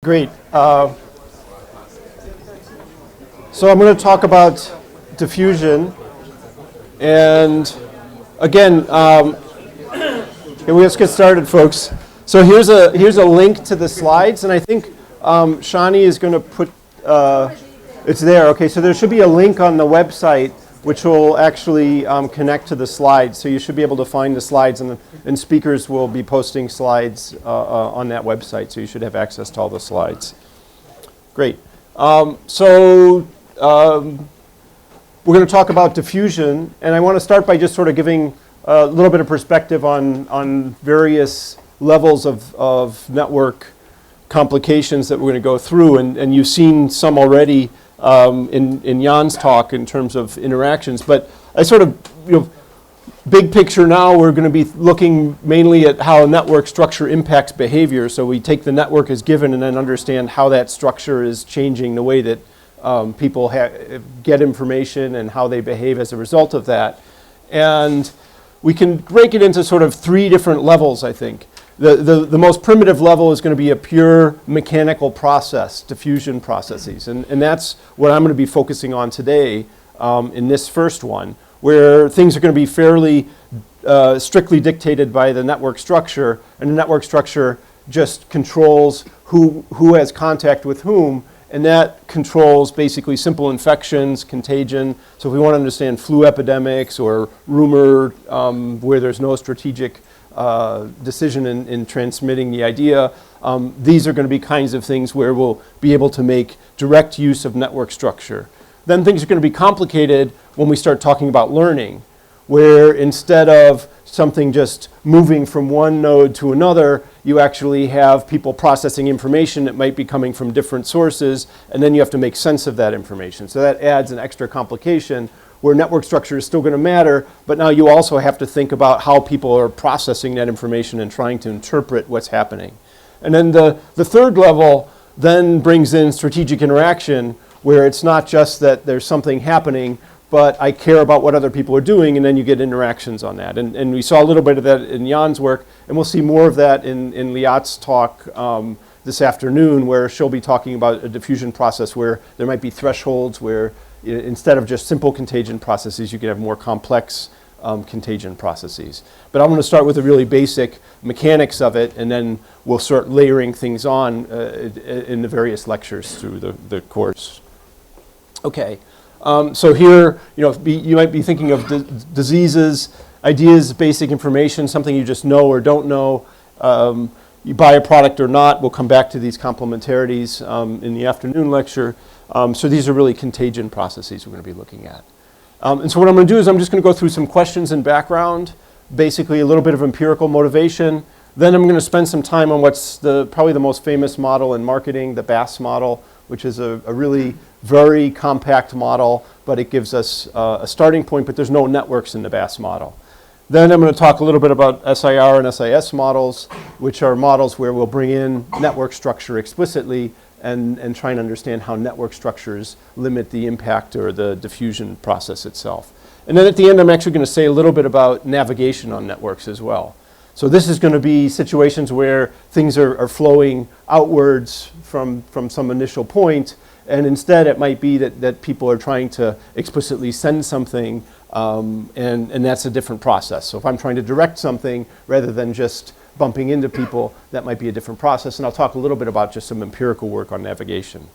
Great. So I'm going to talk about diffusion. And again, let's get started, folks. So here's a link to the slides, and I think Shani is going to put, it's there. Okay, so there should be a link on the website which will actually connect to the slides. So you should be able to find the slides, and speakers will be posting slides on that website. So you should have access to all the slides. Great. We're going to talk about diffusion, and I want to start by just sort of giving a little bit of perspective on various levels of network complications that we're going to go through, and you've seen some already in Jan's talk in terms of interactions. But I sort of, big picture now, we're going to be looking mainly at how network structure impacts behavior. So we take the network as given and then understand how that structure is changing the way that people get information and how they behave as a result of that. And we can break it into sort of three different levels, I think. The most primitive level is going to be a pure mechanical process, diffusion processes. And that's what I'm going to be focusing on today in this first one, where things are going to be fairly strictly dictated by the network structure, and the network structure just controls who has contact with whom, and that controls basically simple infections, contagion. So if we want to understand flu epidemics or rumor where there's no strategic decision in transmitting the idea, these are going to be kinds of things where we'll be able to make direct use of network structure. Then things are going to be complicated when we start talking about learning, where instead of something just moving from one node to another, you actually have people processing information that might be coming from different sources, and then you have to make sense of that information. So that adds an extra complication where network structure is still going to matter, but now you also have to think about how people are processing that information and trying to interpret what's happening. And then the third level then brings in strategic interaction, where it's not just that there's something happening, but I care about what other people are doing, and then you get interactions on that. And we saw a little bit of that in Jan's work, and we'll see more of that in Liat's talk this afternoon, where she'll be talking about a diffusion process where there might be thresholds where instead of just simple contagion processes, you can have more complex contagion processes. But I'm going to start with the really basic mechanics of it, and then we'll start layering things on in the various lectures through the course. Okay. So here, you might be thinking of diseases, ideas, basic information, something you just know or don't know. You buy a product or not. We'll come back to these complementarities in the afternoon lecture. So these are really contagion processes we're going to be looking at. And so what I'm going to do is I'm just going to go through some questions and background, basically a little bit of empirical motivation. Then I'm going to spend some time on what's probably the most famous model in marketing, the BAS model, which is a really very compact model, but it gives us a starting point, but there's no networks in the BAS model. Then I'm going to talk a little bit about SIR and SIS models, which are models where we'll bring in network structure explicitly and try and understand how network structures limit the impact or the diffusion process itself. And then at the end, I'm actually going to say a little bit about navigation on networks as well. So this is going to be situations where things are flowing outwards from some initial point, and instead it might be that people are trying to explicitly send something, and that's a different process. So if I'm trying to direct something rather than just bumping into people, that might be a different process. And I'll talk a little bit about just some empirical work on navigation.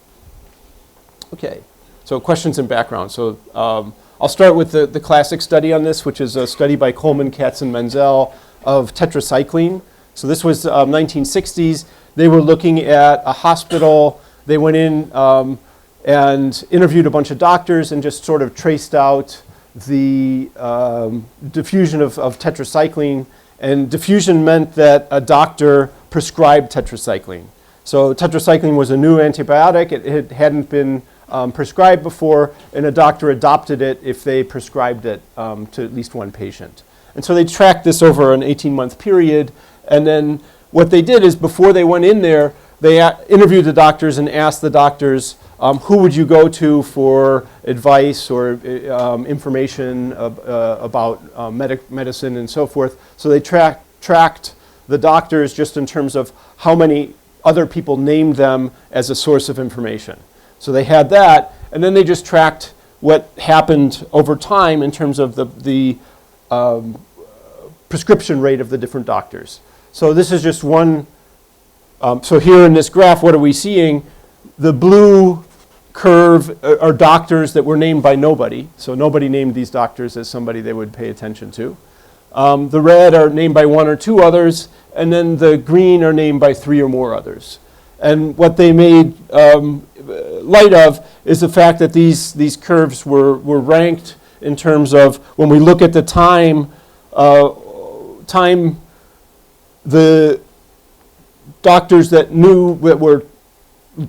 Okay, so questions and background. So I'll start with the classic study on this, which is a study by Coleman, Katz, and Menzel of tetracycline. So this was 1960s. They were looking at a hospital. They went in and interviewed a bunch of doctors and just sort of traced out the diffusion of tetracycline. And diffusion meant that a doctor prescribed tetracycline. So tetracycline was a new antibiotic. It hadn't been prescribed before, and a doctor adopted it if they prescribed it to at least one patient. And so they tracked this over an 18-month period, and then what they did is before they went in there, they interviewed the doctors and asked the doctors, who would you go to for advice or information about medicine and so forth. So they tracked the doctors just in terms of how many other people named them as a source of information. So they had that, and then they just tracked what happened over time in terms of the prescription rate of the different doctors. So this is just one. So here in this graph, what are we seeing? The blue curve are doctors that were named by nobody. So nobody named these doctors as somebody they would pay attention to. The red are named by one or two others, and then the green are named by three or more others. And what they made light of is the fact that these curves were ranked in terms of when we look at the time the doctors that were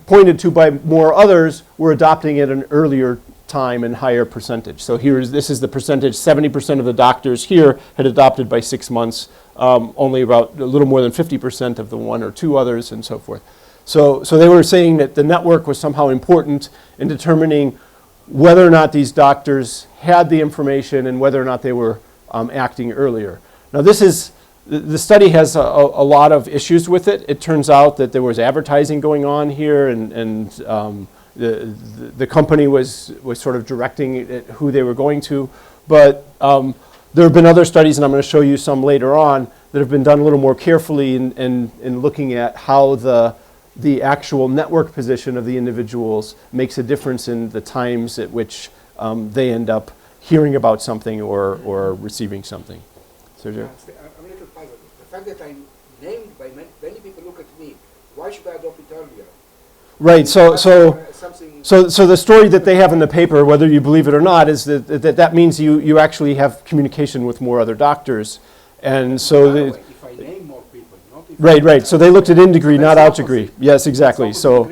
pointed to by more others were adopting at an earlier time and higher percentage. So this is the percentage. 70% of the doctors here had adopted by 6 months, only about a little more than 50% of the one or two others, and so forth. So they were saying that the network was somehow important in determining whether or not these doctors had the information and whether or not they were acting earlier. Now the study has a lot of issues with it. It turns out that there was advertising going on here, and the company was sort of directing it, who they were going to. But there have been other studies, and I'm going to show you some later on, that have been done a little more carefully in looking at how the actual network position of the individuals makes a difference in the times at which they end up hearing about something or receiving something. Sergio? I'm a little puzzled. The fact that I'm named by many people look at me, why should I adopt it earlier? Right, so the story that they have in the paper, whether you believe it or not, is that means you actually have communication with more other doctors. And so if I name more people, not if right. So they looked at in degree, not out degree. Yes, exactly. So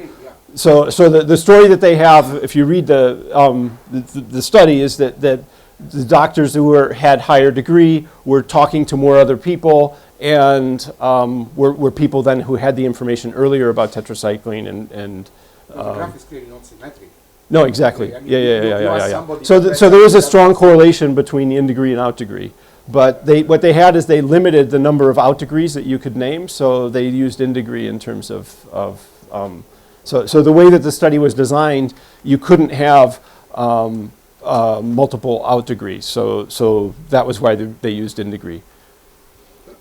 the story that they have, if you read the study, is that the doctors who had higher degree were talking to more other people, and were people then who had the information earlier about tetracycline and the graph is clearly not symmetric. no, exactly. I mean, Yeah. So there is a strong correlation between the in degree and out degree. But what they had is they limited the number of out degrees that you could name, so they used in degree in terms of so the way that the study was designed, you couldn't have multiple out degrees. So that was why they used in degree.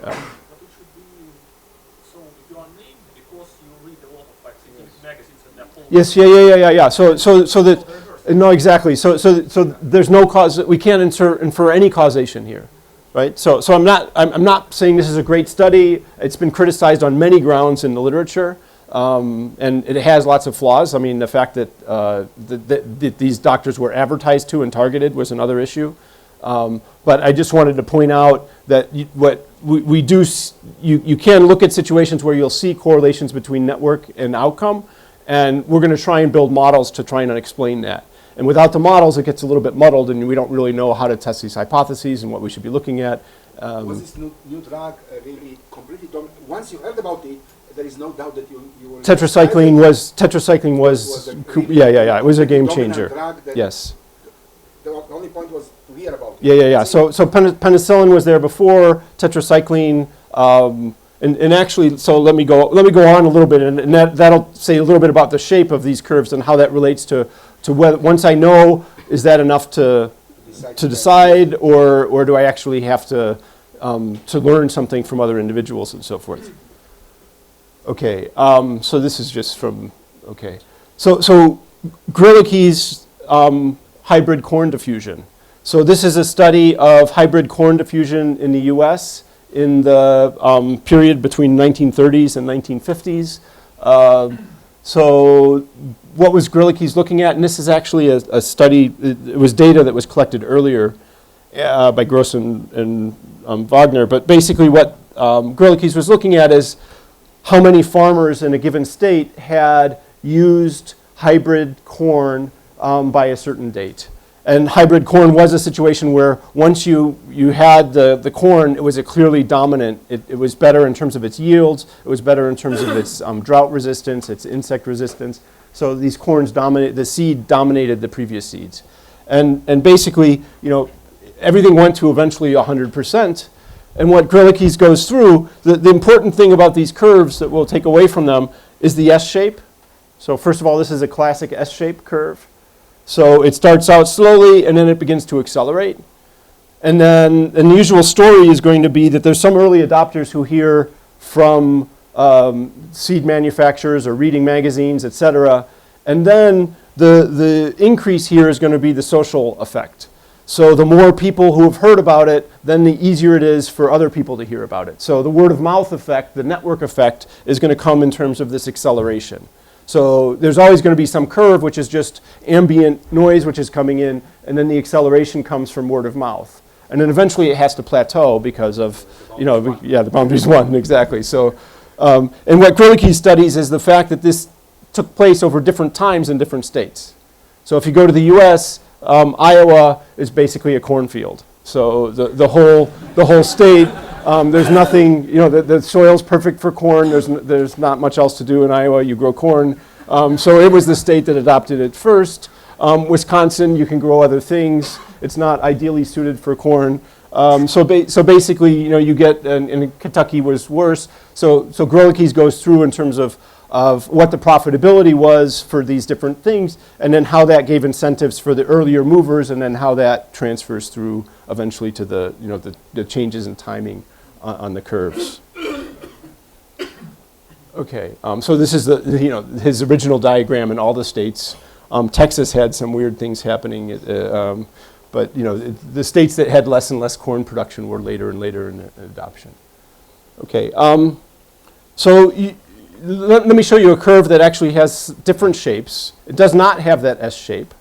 But it should be, so if you are named because you read a lot of like scientific magazines and they're full. Yes, so that no, exactly. So there's no cause. We can't infer any causation here, right? So I'm not saying this is a great study. It's been criticized on many grounds in the literature, and it has lots of flaws. I mean, the fact that these doctors were advertised to and targeted was another issue. But I just wanted to point out that you can look at situations where you'll see correlations between network and outcome, and we're going to try and build models to try and explain that. And without the models, it gets a little bit muddled, and we don't really know how to test these hypotheses and what we should be looking at. Was this new drug really completely once you heard about it, there is no doubt that you will... Tetracycline was it was a game changer. Yes. The only point was to hear about it. Yeah. So penicillin was there before, tetracycline, and actually, so let me go on a little bit, and that'll say a little bit about the shape of these curves and how that relates to whether, once I know, is that enough to decide, or do I actually have to learn something from other individuals and so forth. Okay, so this is just from, okay. So Grilich's hybrid corn diffusion. So this is a study of hybrid corn diffusion in the US in the period between 1930s and 1950s. So what was Grilich's looking at? And this is actually a study, it was data that was collected earlier by Gross and Wagner. But basically what Grilich's was looking at is how many farmers in a given state had used hybrid corn by a certain date. And hybrid corn was a situation where once you had the corn, it was a clearly dominant. It was better in terms of its yields. It was better in terms of its drought resistance, its insect resistance. So these corns the seed dominated the previous seeds. And basically, everything went to eventually 100%. And what Grilich's goes through, the important thing about these curves that we'll take away from them is the S shape. So first of all, this is a classic S-shaped curve. So it starts out slowly, and then it begins to accelerate. And then the usual story is going to be that there's some early adopters who hear from seed manufacturers or reading magazines, et cetera. And then the increase here is going to be the social effect. So the more people who have heard about it, then the easier it is for other people to hear about it. So the word of mouth effect, the network effect, is going to come in terms of this acceleration. So there's always going to be some curve, which is just ambient noise, which is coming in, and then the acceleration comes from word of mouth. And then eventually it has to plateau because of, the boundary's one, exactly. So, and what Grilleke studies is the fact that this took place over different times in different states. So if you go to the US, Iowa is basically a cornfield. So the whole state, there's nothing, the soil's perfect for corn. There's not much else to do in Iowa. You grow corn. So it was the state that adopted it first. Wisconsin, you can grow other things. It's not ideally suited for corn. So basically, you get, and Kentucky was worse. So Grilleke goes through in terms of what the profitability was for these different things, and then how that gave incentives for the earlier movers, and then how that transfers through eventually to the changes in timing on the curves. Okay, so this is his original diagram in all the states. Texas had some weird things happening, but the states that had less and less corn production were later and later in adoption. Okay, let me show you a curve that actually has different shapes. It does not have that S shape,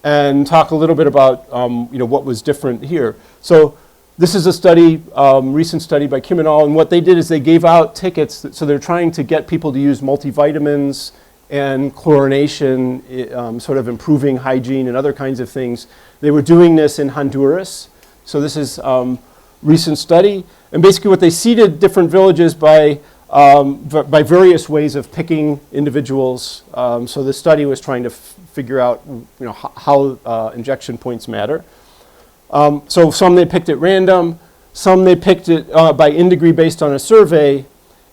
and talk a little bit about what was different here. So this is a study, recent study by Kim et al. And what they did is they gave out tickets. So they're trying to get people to use multivitamins and chlorination, sort of improving hygiene and other kinds of things. They were doing this in Honduras. So this is recent study. And basically what they seeded different villages by various ways of picking individuals. So the study was trying to figure out how injection points matter. So some they picked at random, some they picked it by in-degree based on a survey.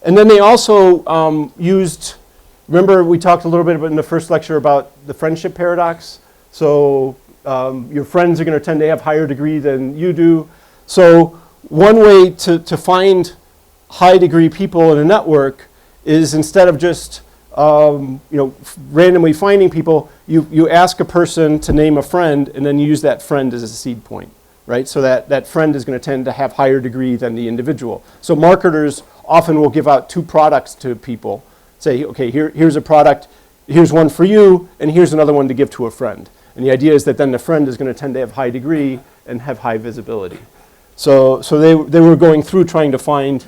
And then they also used, remember we talked a little bit about in the first lecture about the friendship paradox. So your friends are going to tend to have higher degree than you do. So one way to find high degree people in a network is instead of just randomly finding people, you ask a person to name a friend, and then you use that friend as a seed point, right? So that friend is going to tend to have higher degree than the individual. So marketers often will give out two products to people. Say, okay, here's a product, here's one for you, and here's another one to give to a friend. And the idea is that then the friend is going to tend to have high degree and have high visibility. So they were going through trying to find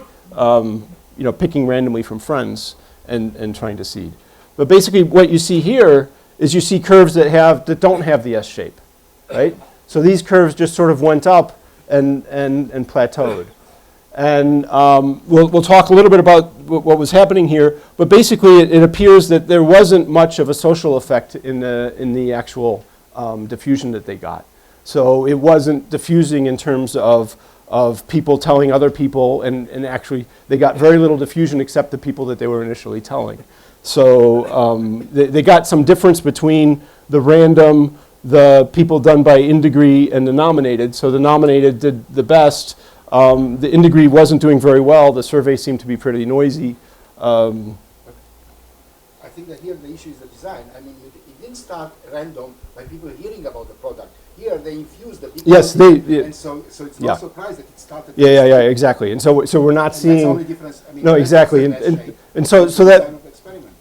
picking randomly from friends and trying to seed. But basically what you see here is you see curves that don't have the S shape, right? So these curves just sort of went up and plateaued. And we'll talk a little bit about what was happening here, but basically it appears that there wasn't much of a social effect in the actual diffusion that they got. So it wasn't diffusing in terms of people telling other people, and actually they got very little diffusion except the people that they were initially telling. So they got some difference between the random, the people done by in-degree, and the nominated. So the nominated did the best. The in-degree wasn't doing very well. The survey seemed to be pretty noisy. I think that here the issue is the design. I mean, it didn't start random by people hearing about the product. Here they infused the people. Yes, and so it's no surprise that it started. Yeah, exactly. And so we're not seeing. That's the only difference. I mean, no, exactly. And so that.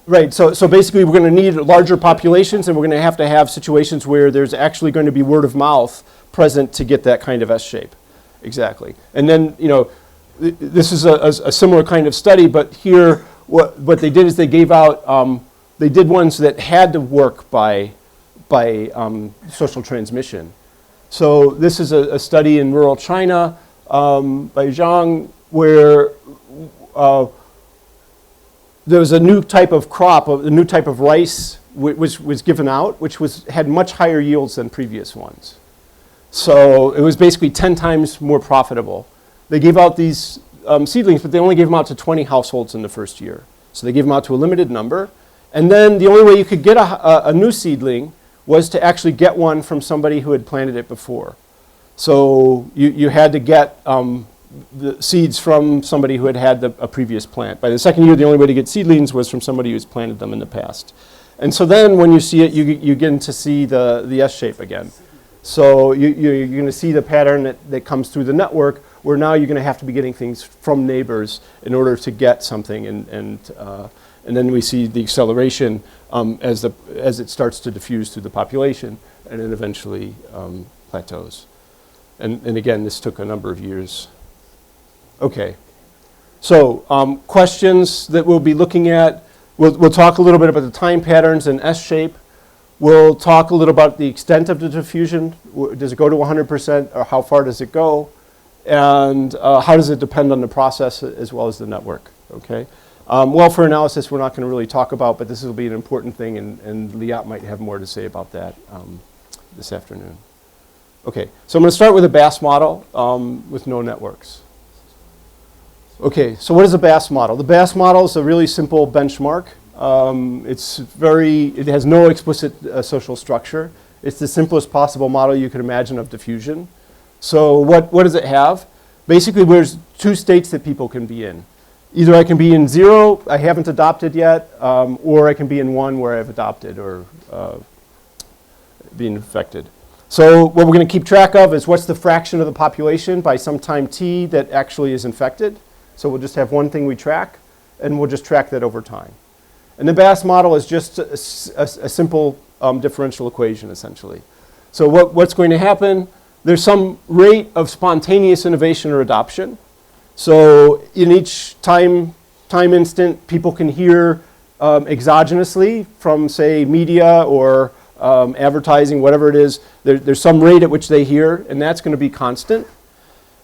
Right. So basically, we're going to need larger populations, and we're going to have situations where there's actually going to be word of mouth present to get that kind of S shape. Exactly. And then this is a similar kind of study, but here what they did is they gave out. They did ones that had to work by social transmission. So this is a study in rural China by Zhang, where there was a new type of crop, a new type of rice was given out, which had much higher yields than previous ones. So it was basically 10 times more profitable. They gave out these seedlings, but they only gave them out to 20 households in the first year. So they gave them out to a limited number. And then the only way you could get a new seedling was to actually get one from somebody who had planted it before. So you had to get the seeds from somebody who had had a previous plant. By the second year, the only way to get seedlings was from somebody who's planted them in the past. And so then when you see it, you get to see the S shape again. So you're going to see the pattern that comes through the network, where now you're going to have to be getting things from neighbors in order to get something. And then we see the acceleration as it starts to diffuse through the population, and then eventually plateaus. And again, this took a number of years. Okay. So questions that we'll be looking at, we'll talk a little bit about the time patterns and S shape. We'll talk a little about the extent of the diffusion. Does it go to 100%, or how far does it go? And how does it depend on the process as well as the network? Okay. Welfare analysis we're not going to really talk about, but this will be an important thing, and Liat might have more to say about that this afternoon. Okay, so I'm going to start with a BAS model with no networks. Okay, so what is a BAS model? The BAS model is a really simple benchmark. It has no explicit social structure. It's the simplest possible model you could imagine of diffusion. So what does it have? Basically, there's two states that people can be in. Either I can be in 0, I haven't adopted yet, or I can be in 1 where I've adopted or being infected. So what we're going to keep track of is what's the fraction of the population by some time t that actually is infected. So we'll just have one thing we track, and we'll just track that over time. And the BAS model is just a simple differential equation, essentially. So what's going to happen? There's some rate of spontaneous innovation or adoption. So in each time instant, people can hear exogenously from, say, media or advertising, whatever it is. There's some rate at which they hear, and that's going to be constant.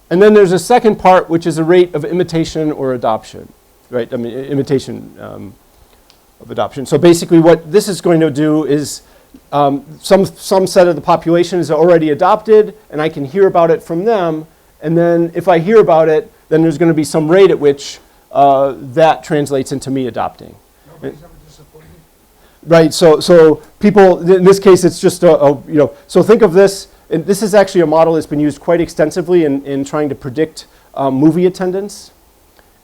And then there's a second part, which is a rate of imitation or adoption, right? I mean, imitation of adoption. So basically what this is going to do is some set of the population is already adopted, and I can hear about it from them. And then if I hear about it, then there's going to be some rate at which that translates into me adopting. Nobody's ever disappointed. Right, so people, in this case, it's just so think of this, and this is actually a model that's been used quite extensively in trying to predict movie attendance.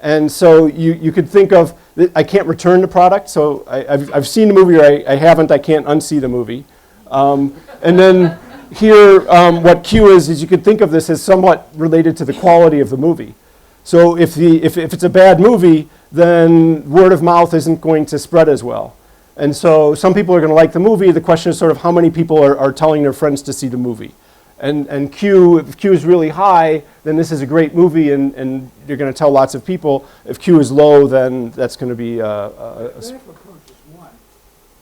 And so you could think of, I can't return the product, so I've seen the movie, or I haven't, I can't unsee the movie. And then here, what Q is you could think of this as somewhat related to the quality of the movie. So if it's a bad movie, then word of mouth isn't going to spread as well. And so some people are going to like the movie. The question is sort of how many people are telling their friends to see the movie. And Q, if Q is really high, then this is a great movie, and you're going to tell lots of people. If Q is low, then that's going to be The approach is 1.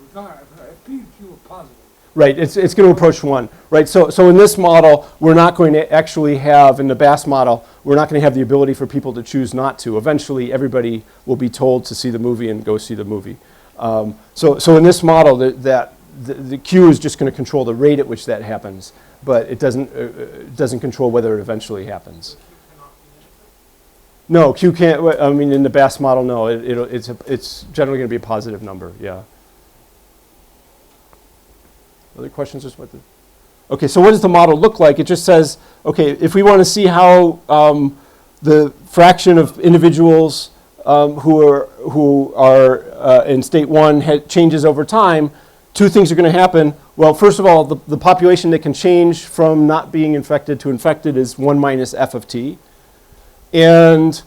Regardless, if P and Q are positive. right. It's going to approach 1, right? So in this model, we're not going to actually have, in the BAS model, we're not going to have the ability for people to choose not to. Eventually, everybody will be told to see the movie and go see the movie. So in this model, the Q is just going to control the rate at which that happens, but it doesn't control whether it eventually happens. No, Q can't. I mean, in the BAS model, no. It's generally going to be a positive number. Yeah. Other questions? Okay. So what does the model look like? It just says, okay, if we want to see how the fraction of individuals who are in state 1 changes over time, two things are going to happen. Well, first of all, the population that can change from not being infected to infected is 1 minus f of t. And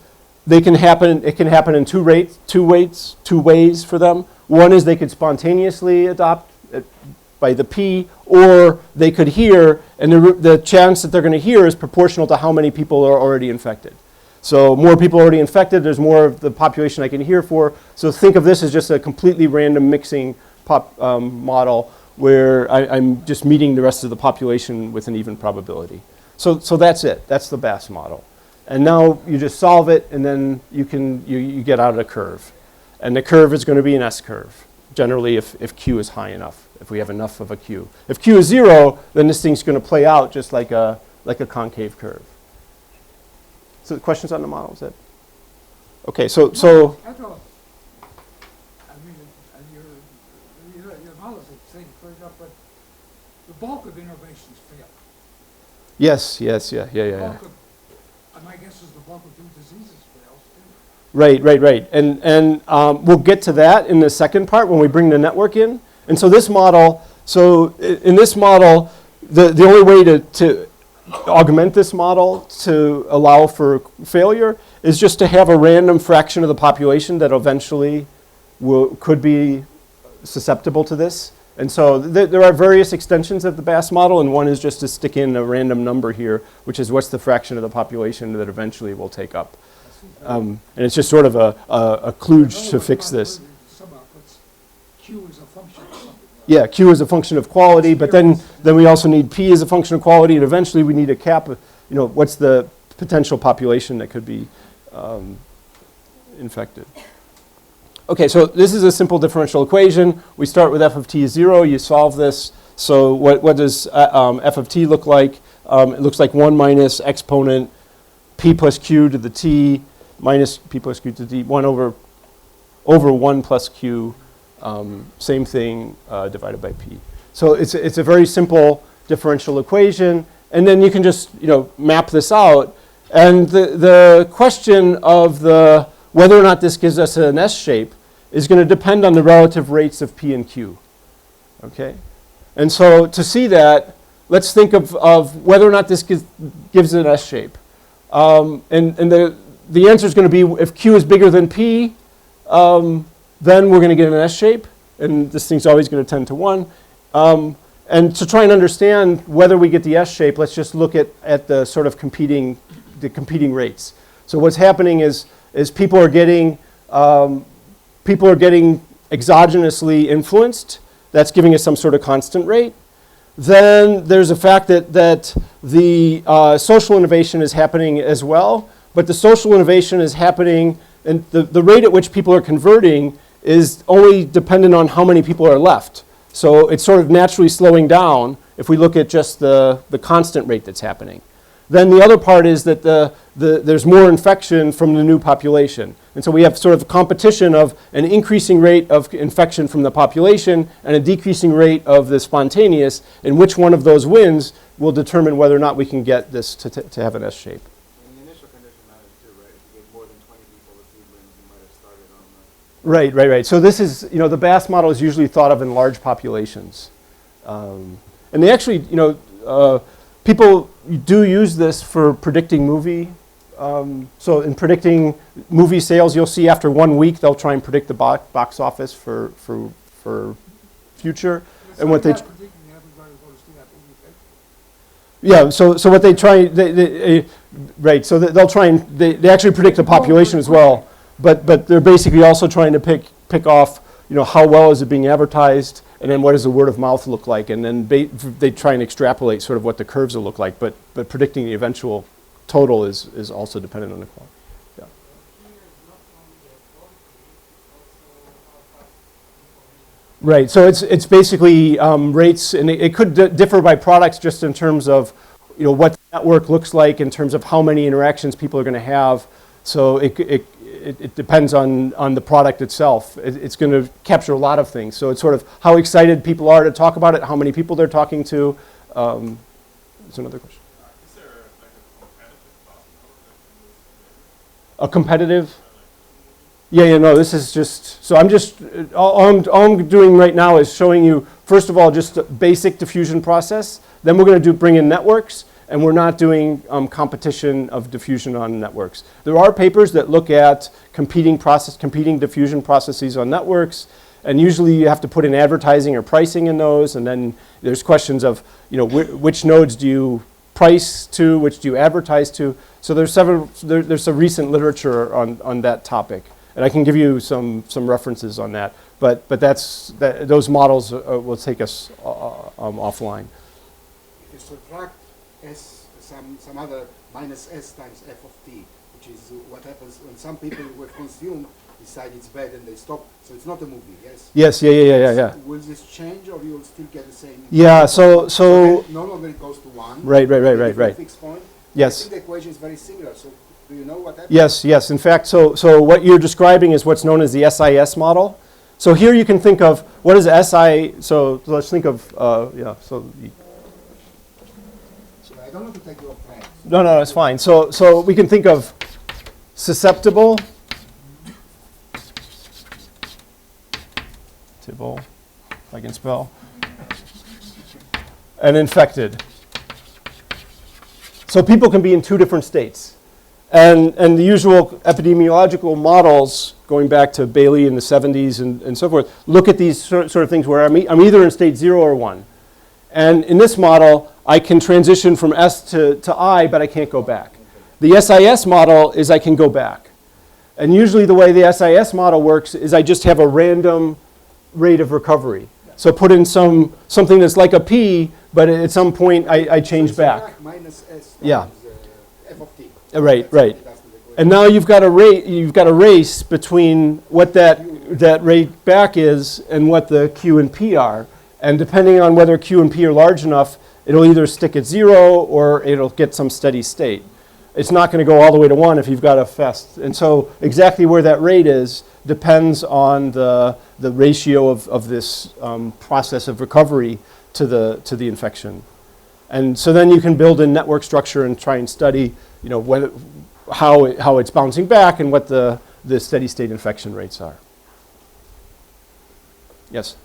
it can happen in two ways for them. One is they could spontaneously adopt by the p, or they could hear, and the chance that they're going to hear is proportional to how many people are already infected. So more people already infected, there's more of the population I can hear for. So think of this as just a completely random mixing model where I'm just meeting the rest of the population with an even probability. So that's it. That's the BAS model. And now you just solve it, and then you get out a curve. And the curve is going to be an S curve, generally if Q is high enough, if we have enough of a Q. If Q is 0, then this thing's going to play out just like a concave curve. So the questions on the model, is that? Okay, so I thought dollars, they say, to clear it up, but the bulk of innovations fail. Yes, yes, yeah. Bulk of, my guess is the bulk of new diseases fails too. Right. And we'll get to that in the second part when we bring the network in. And so this model, in this model, the only way to augment this model to allow for failure is just to have a random fraction of the population that eventually could be susceptible to this. And so there are various extensions of the BAS model, and one is just to stick in a random number here, which is what's the fraction of the population that eventually will take up. And it's just sort of a kludge to fix this. Q is a function of something. Yeah, Q is a function of quality, but then we also need P as a function of quality, and eventually we need a cap, what's the potential population that could be infected. Okay, so this is a simple differential equation. We start with f of t is 0. You solve this. So what does f of t look like? It looks like 1 minus exponent p plus q to the t minus p plus q to the t, 1 over 1 plus q, same thing divided by p. So it's a very simple differential equation. And then you can just map this out. And the question of whether or not this gives us an S shape is going to depend on the relative rates of P and Q, okay? And so to see that, let's think of whether or not this gives it an S shape. And the answer is going to be if Q is bigger than P, then we're going to get an S shape, and this thing's always going to tend to 1. And to try and understand whether we get the S shape, let's just look at the sort of competing rates. So what's happening is people are getting exogenously influenced. That's giving us some sort of constant rate. Then there's a fact that the social innovation is happening as well, but the social innovation is happening, and the rate at which people are converting is only dependent on how many people are left. So it's sort of naturally slowing down if we look at just the constant rate that's happening. Then the other part is that there's more infection from the new population. And so we have sort of a competition of an increasing rate of infection from the population and a decreasing rate of the spontaneous, and which one of those wins will determine whether or not we can get this to have an S shape. And the initial condition matters too, right? If you get more than 20 people with seedlings, you might have started on the... Right. So this is, the BAS model is usually thought of in large populations. And they actually, people do use this for predicting movie. So in predicting movie sales, you'll see after 1 week, they'll try and predict the box office for future. It's And what like they... not predicting everybody will go to see that movie. Yeah, so what they try, right, so they'll try and, they actually predict the population as well, but they're basically also trying to pick off, how well is it being advertised, and then what does the word of mouth look like, and then they try and extrapolate sort of what the curves will look like, but predicting the eventual total is also dependent on the quality. Yeah. Right, so it's basically rates, and it could differ by products just in terms of, what the network looks like in terms of how many interactions people are going to have. So it depends on the product itself. It's going to capture a lot of things. So it's sort of how excited people are to talk about it, how many people they're talking to. Is another question. Is there like A a competitive competitive? Yeah, no, this is just, so all I'm doing right now is showing you, first of all, just a basic diffusion process. Then we're going to bring in networks, and we're not doing competition of diffusion on networks. There are papers that look at competing diffusion processes on networks, and usually you have to put in advertising or pricing in those, and then there's questions of, which nodes do you price to, which do you advertise to. So there's some recent literature on that topic. And I can give you some references on that, but those models will take us offline. If you subtract S, some other minus S times f of t, which is what happens when some people who have consumed decide it's bad and they stop. So it's not a movie, yes? Yes, yeah. Will this change, or you will still get the same? Yeah, so then no longer it goes to 1. Right. Fixed point. Yes. I think the equation is very similar. So do you know what happens? Yes. In fact, so what you're describing is what's known as the SIS model. So here you can think of, what is SI, so let's think of, yeah, so, So I don't want to take your plan. no, it's fine. So we can think of susceptible, if I can spell, and infected. So people can be in two different states. And the usual epidemiological models, going back to Bailey in the 70s and so forth, look at these sort of things where I'm either in state 0 or 1. And in this model, I can transition from S to I, but I can't go back. The SIS model is I can go back. And usually the way the SIS model works is I just have a random rate of recovery. So put in something that's like a P, but at some point I change back. Track minus S Yeah. times f of t. Right, That's right. what it does to the equation. And now you've got a race between what that rate back is and what the Q and P are. And depending on whether Q and P are large enough, it'll either stick at 0 or it'll get some steady state. It's not going to go all the way to 1 if you've got a fest. And so exactly where that rate is depends on the ratio of this process of recovery to the infection. And so then you can build in network structure and try and study, how it's bouncing back and what the steady state infection rates are. Yes?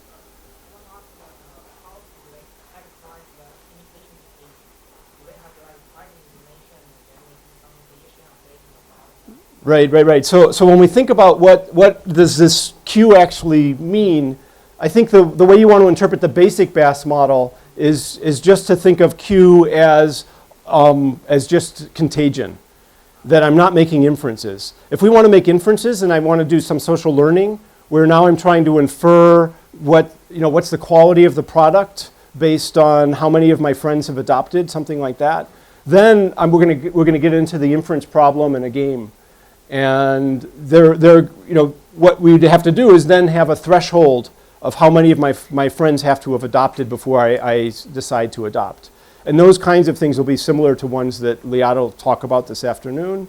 Right. So when we think about what does this Q actually mean, I think the way you want to interpret the basic Bass model is just to think of Q as just contagion, that I'm not making inferences. If we want to make inferences and I want to do some social learning, where now I'm trying to infer what's the quality of the product based on how many of my friends have adopted, something like that, then we're going to get into the inference problem in a game. And what we'd have to do is then have a threshold of how many of my friends have to have adopted before I decide to adopt. And those kinds of things will be similar to ones that Liat will talk about this afternoon.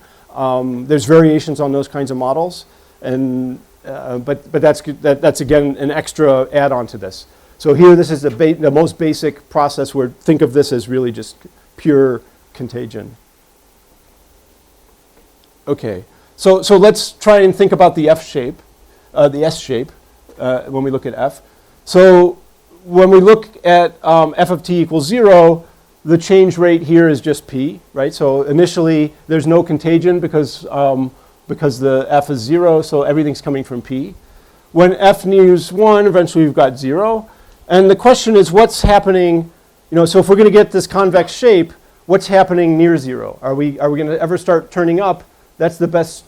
There's variations on those kinds of models, and but that's again an extra add-on to this. So here, this is the most basic process where think of this as really just pure contagion. Okay. So let's try and think about the F shape, the S shape, when we look at F. So when we look at f of t equals 0, the change rate here is just p, right? So initially, there's no contagion because the f is 0, so everything's coming from p. When f nears 1, eventually we've got 0. And the question is, what's happening? So if we're going to get this convex shape, what's happening near 0? Are we going to ever start turning up? That's the best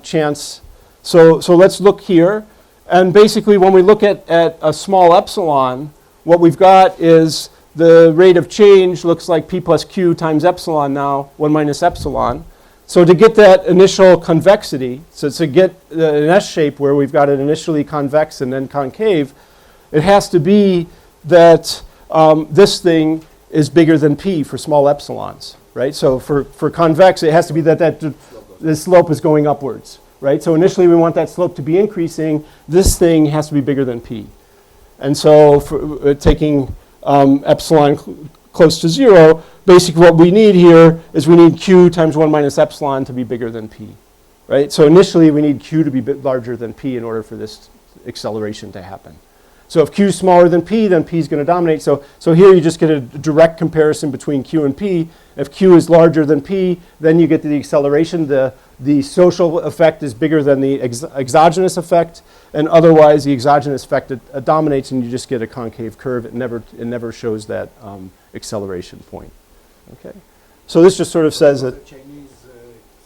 chance. So let's look here. And basically, when we look at a small epsilon, what we've got is the rate of change looks like p plus q times epsilon now, 1 minus epsilon. So to get that initial convexity, so to get an S shape where we've got it initially convex and then concave, it has to be that this thing is bigger than p for small epsilons, right? So for convex, it has to be that the slope is going upwards, right? So initially we want that slope to be increasing. This thing has to be bigger than p. And so for taking epsilon close to 0, basically what we need here is we need q times 1 minus epsilon to be bigger than p, right? So initially we need q to be larger than p in order for this acceleration to happen. So if q is smaller than p is going to dominate. So here you just get a direct comparison between q and p. If q is larger than p, then you get the acceleration. The social effect is bigger than the exogenous effect, and otherwise the exogenous effect dominates, and you just get a concave curve. It never shows that acceleration point. Okay, so this just sort of says that. The Chinese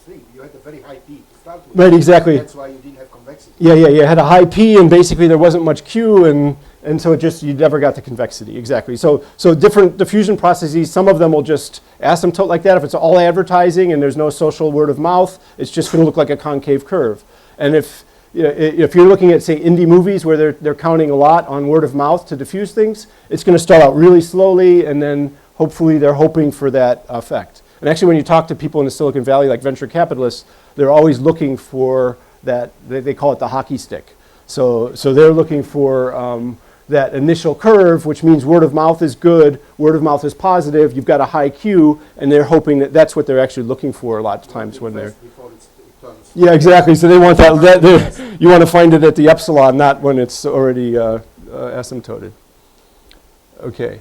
thing, you had a very high P to start with. Right, exactly. That's why you didn't have convexity. Yeah, you had a high P, and basically there wasn't much Q, and so you never got the convexity, exactly. So different diffusion processes, some of them will just asymptote like that. If it's all advertising and there's no social word of mouth, it's just going to look like a concave curve. And if you're looking at, say, indie movies where they're counting a lot on word of mouth to diffuse things, it's going to start out really slowly, and then hopefully they're hoping for that effect. And actually, when you talk to people in the Silicon Valley, like venture capitalists, they're always looking for that, they call it the hockey stick. So they're looking for that initial curve, which means word of mouth is good, word of mouth is positive, you've got a high Q, and they're hoping that that's what they're actually looking for a lot of times when they're... Before it turns. Yeah, exactly. So they want you want to find it at the epsilon, not when it's already asymptoted. Okay.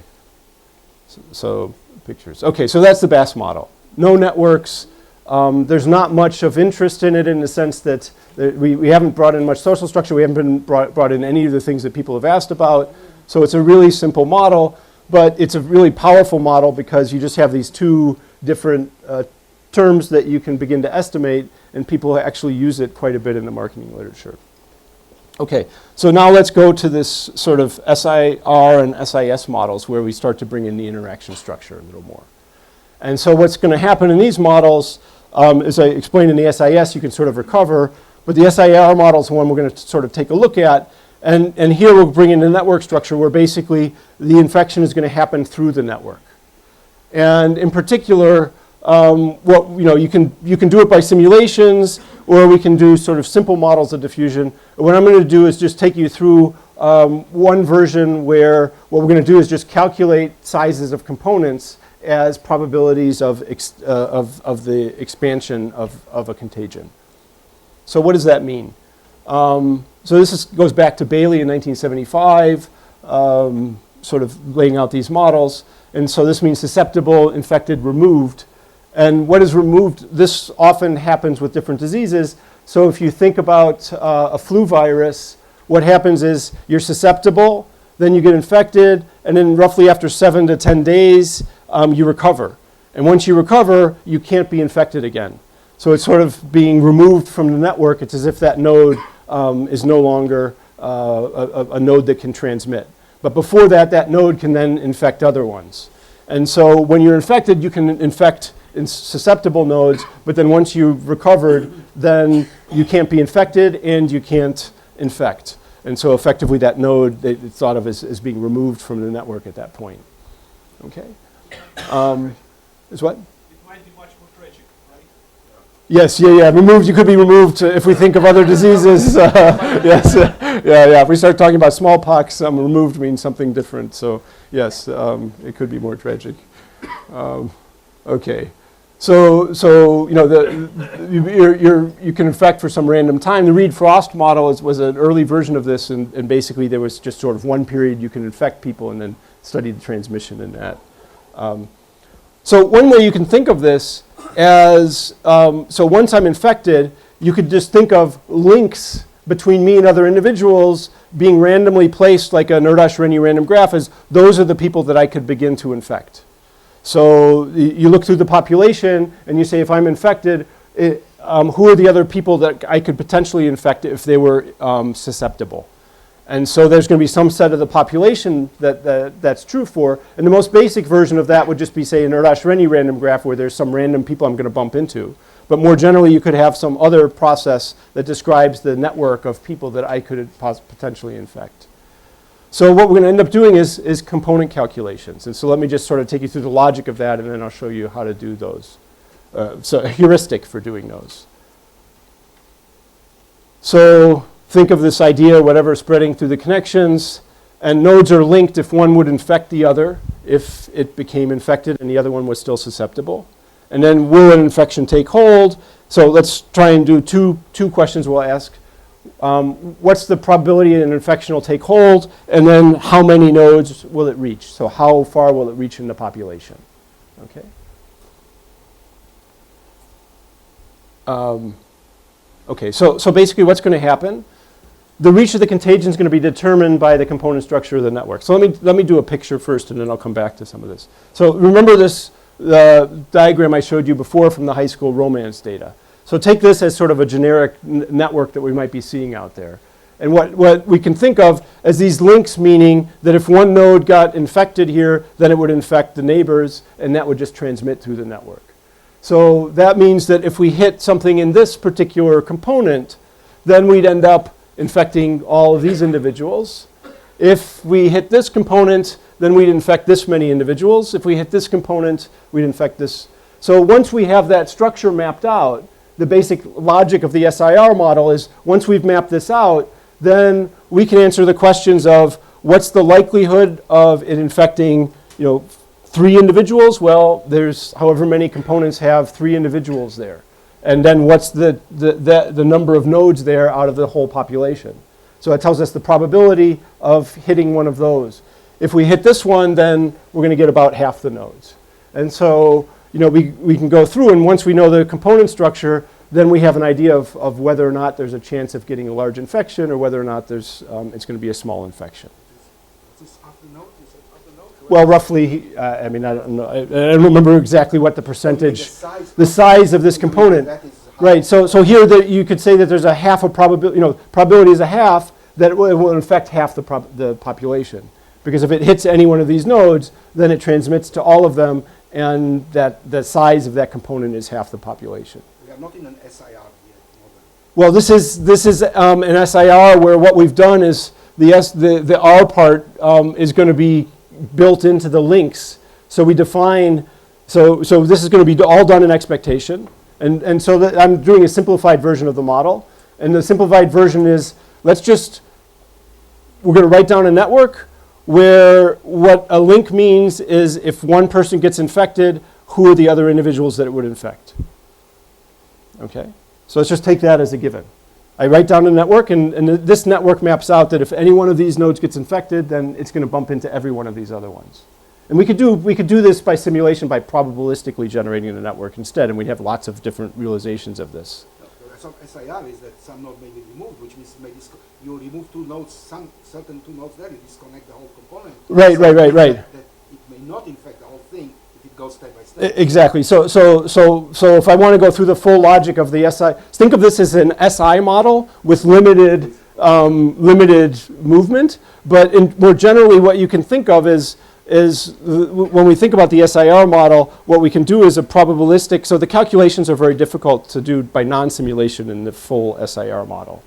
So pictures. Okay, so that's the BAS model. No networks. There's not much of interest in it in the sense that we haven't brought in much social structure. We haven't been brought in any of the things that people have asked about. So it's a really simple model, but it's a really powerful model because you just have these two different terms that you can begin to estimate, and people actually use it quite a bit in the marketing literature. Okay, so now let's go to this sort of SIR and SIS models where we start to bring in the interaction structure a little more. And so what's going to happen in these models, as I explained in the SIS, you can sort of recover, but the SIR model is the one we're going to sort of take a look at. And here we'll bring in the network structure where basically the infection is going to happen through the network. And in particular, you can do it by simulations, or we can do sort of simple models of diffusion. What I'm going to do is just take you through one version where what we're going to do is just calculate sizes of components as probabilities of the expansion of a contagion. So what does that mean? So this goes back to Bailey in 1975, sort of laying out these models. And so this means susceptible, infected, removed. And what is removed, this often happens with different diseases. So if you think about a flu virus, what happens is you're susceptible, then you get infected, and then roughly after 7 to 10 days, you recover. And once you recover, you can't be infected again. So it's sort of being removed from the network. It's as if that node is no longer a node that can transmit. But before that, that node can then infect other ones. And so when you're infected, you can infect in susceptible nodes, but then once you've recovered, then you can't be infected and you can't infect. And so effectively that node, it's thought of as being removed from the network at that point. Okay? Is what? It might be much more tragic, right? Yes, yeah. Removed, you could be removed if we think of other diseases. Yes, yeah. If we start talking about smallpox, removed means something different. So yes, it could be more tragic. Okay. So you can infect for some random time. The Reed-Frost model was an early version of this, and basically there was just sort of one period you can infect people and then study the transmission in that. So one way you can think of this as, so once I'm infected, you could just think of links between me and other individuals being randomly placed like a Nerdach-Renyi random graph as those are the people that I could begin to infect. So you look through the population and you say, if I'm infected, who are the other people that I could potentially infect if they were susceptible? And so there's going to be some set of the population that's true for. And the most basic version of that would just be, say, an Nerdach-Renyi random graph where there's some random people I'm going to bump into. But more generally, you could have some other process that describes the network of people that I could potentially infect. So what we're going to end up doing is component calculations. And so let me just sort of take you through the logic of that, and then I'll show you how to do those. So a heuristic for doing those. So think of this idea, whatever, spreading through the connections. And nodes are linked if one would infect the other, if it became infected and the other one was still susceptible. And then will an infection take hold? So let's try and do two questions we'll ask. What's the probability an infection will take hold, and then how many nodes will it reach? So how far will it reach in the population? Okay. Okay, so basically what's going to happen, the reach of the contagion is going to be determined by the component structure of the network. So let me do a picture first, and then I'll come back to some of this. So remember this diagram I showed you before from the high school romance data. So take this as sort of a generic network that we might be seeing out there. And what we can think of as these links, meaning that if one node got infected here, then it would infect the neighbors, and that would just transmit through the network. So that means that if we hit something in this particular component, then we'd end up infecting all of these individuals. If we hit this component, then we'd infect this many individuals. If we hit this component, we'd infect this. So once we have that structure mapped out, the basic logic of the SIR model is once we've mapped this out, then we can answer the questions of what's the likelihood of it infecting, 3 individuals? Well, there's however many components have 3 individuals there. And then what's the number of nodes there out of the whole population? So it tells us the probability of hitting one of those. If we hit this one, then we're going to get about half the nodes. And so, we can go through, and once we know the component structure, then we have an idea of whether or not there's a chance of getting a large infection or whether or not there's, it's going to be a small infection. Just half the node, you said half the node? Well, roughly, I don't know. I don't remember exactly what the percentage, the size size of this component. that is half. Right, so here you could say that there's a half a probability, probability is a half that it will infect half the population. Because if it hits any one of these nodes, then it transmits to all of them, and that the size of that component is half the population. We are not in an SIR yet. Well, this is an SIR where what we've done is the R part is going to be built into the links. So we define, so this is going to be all done in expectation. And so that I'm doing a simplified version of the model. And the simplified version is, we're going to write down a network where what a link means is if one person gets infected, who are the other individuals that it would infect? Okay, so let's just take that as a given. I write down a network, and this network maps out that if any one of these nodes gets infected, then it's going to bump into every one of these other ones. And we could do this by simulation by probabilistically generating the network instead, and we'd have lots of different realizations of this. Some SIR is that some node may be removed, which means you remove 2 nodes, certain 2 nodes there, you disconnect the whole component. Right. That it may not infect the whole thing if it goes step by step. Exactly. So if I want to go through the full logic of the SI, think of this as an SI model with limited movement. But more generally, what you can think of is when we think about the SIR model, what we can do is a probabilistic. So the calculations are very difficult to do by non-simulation in the full SIR model.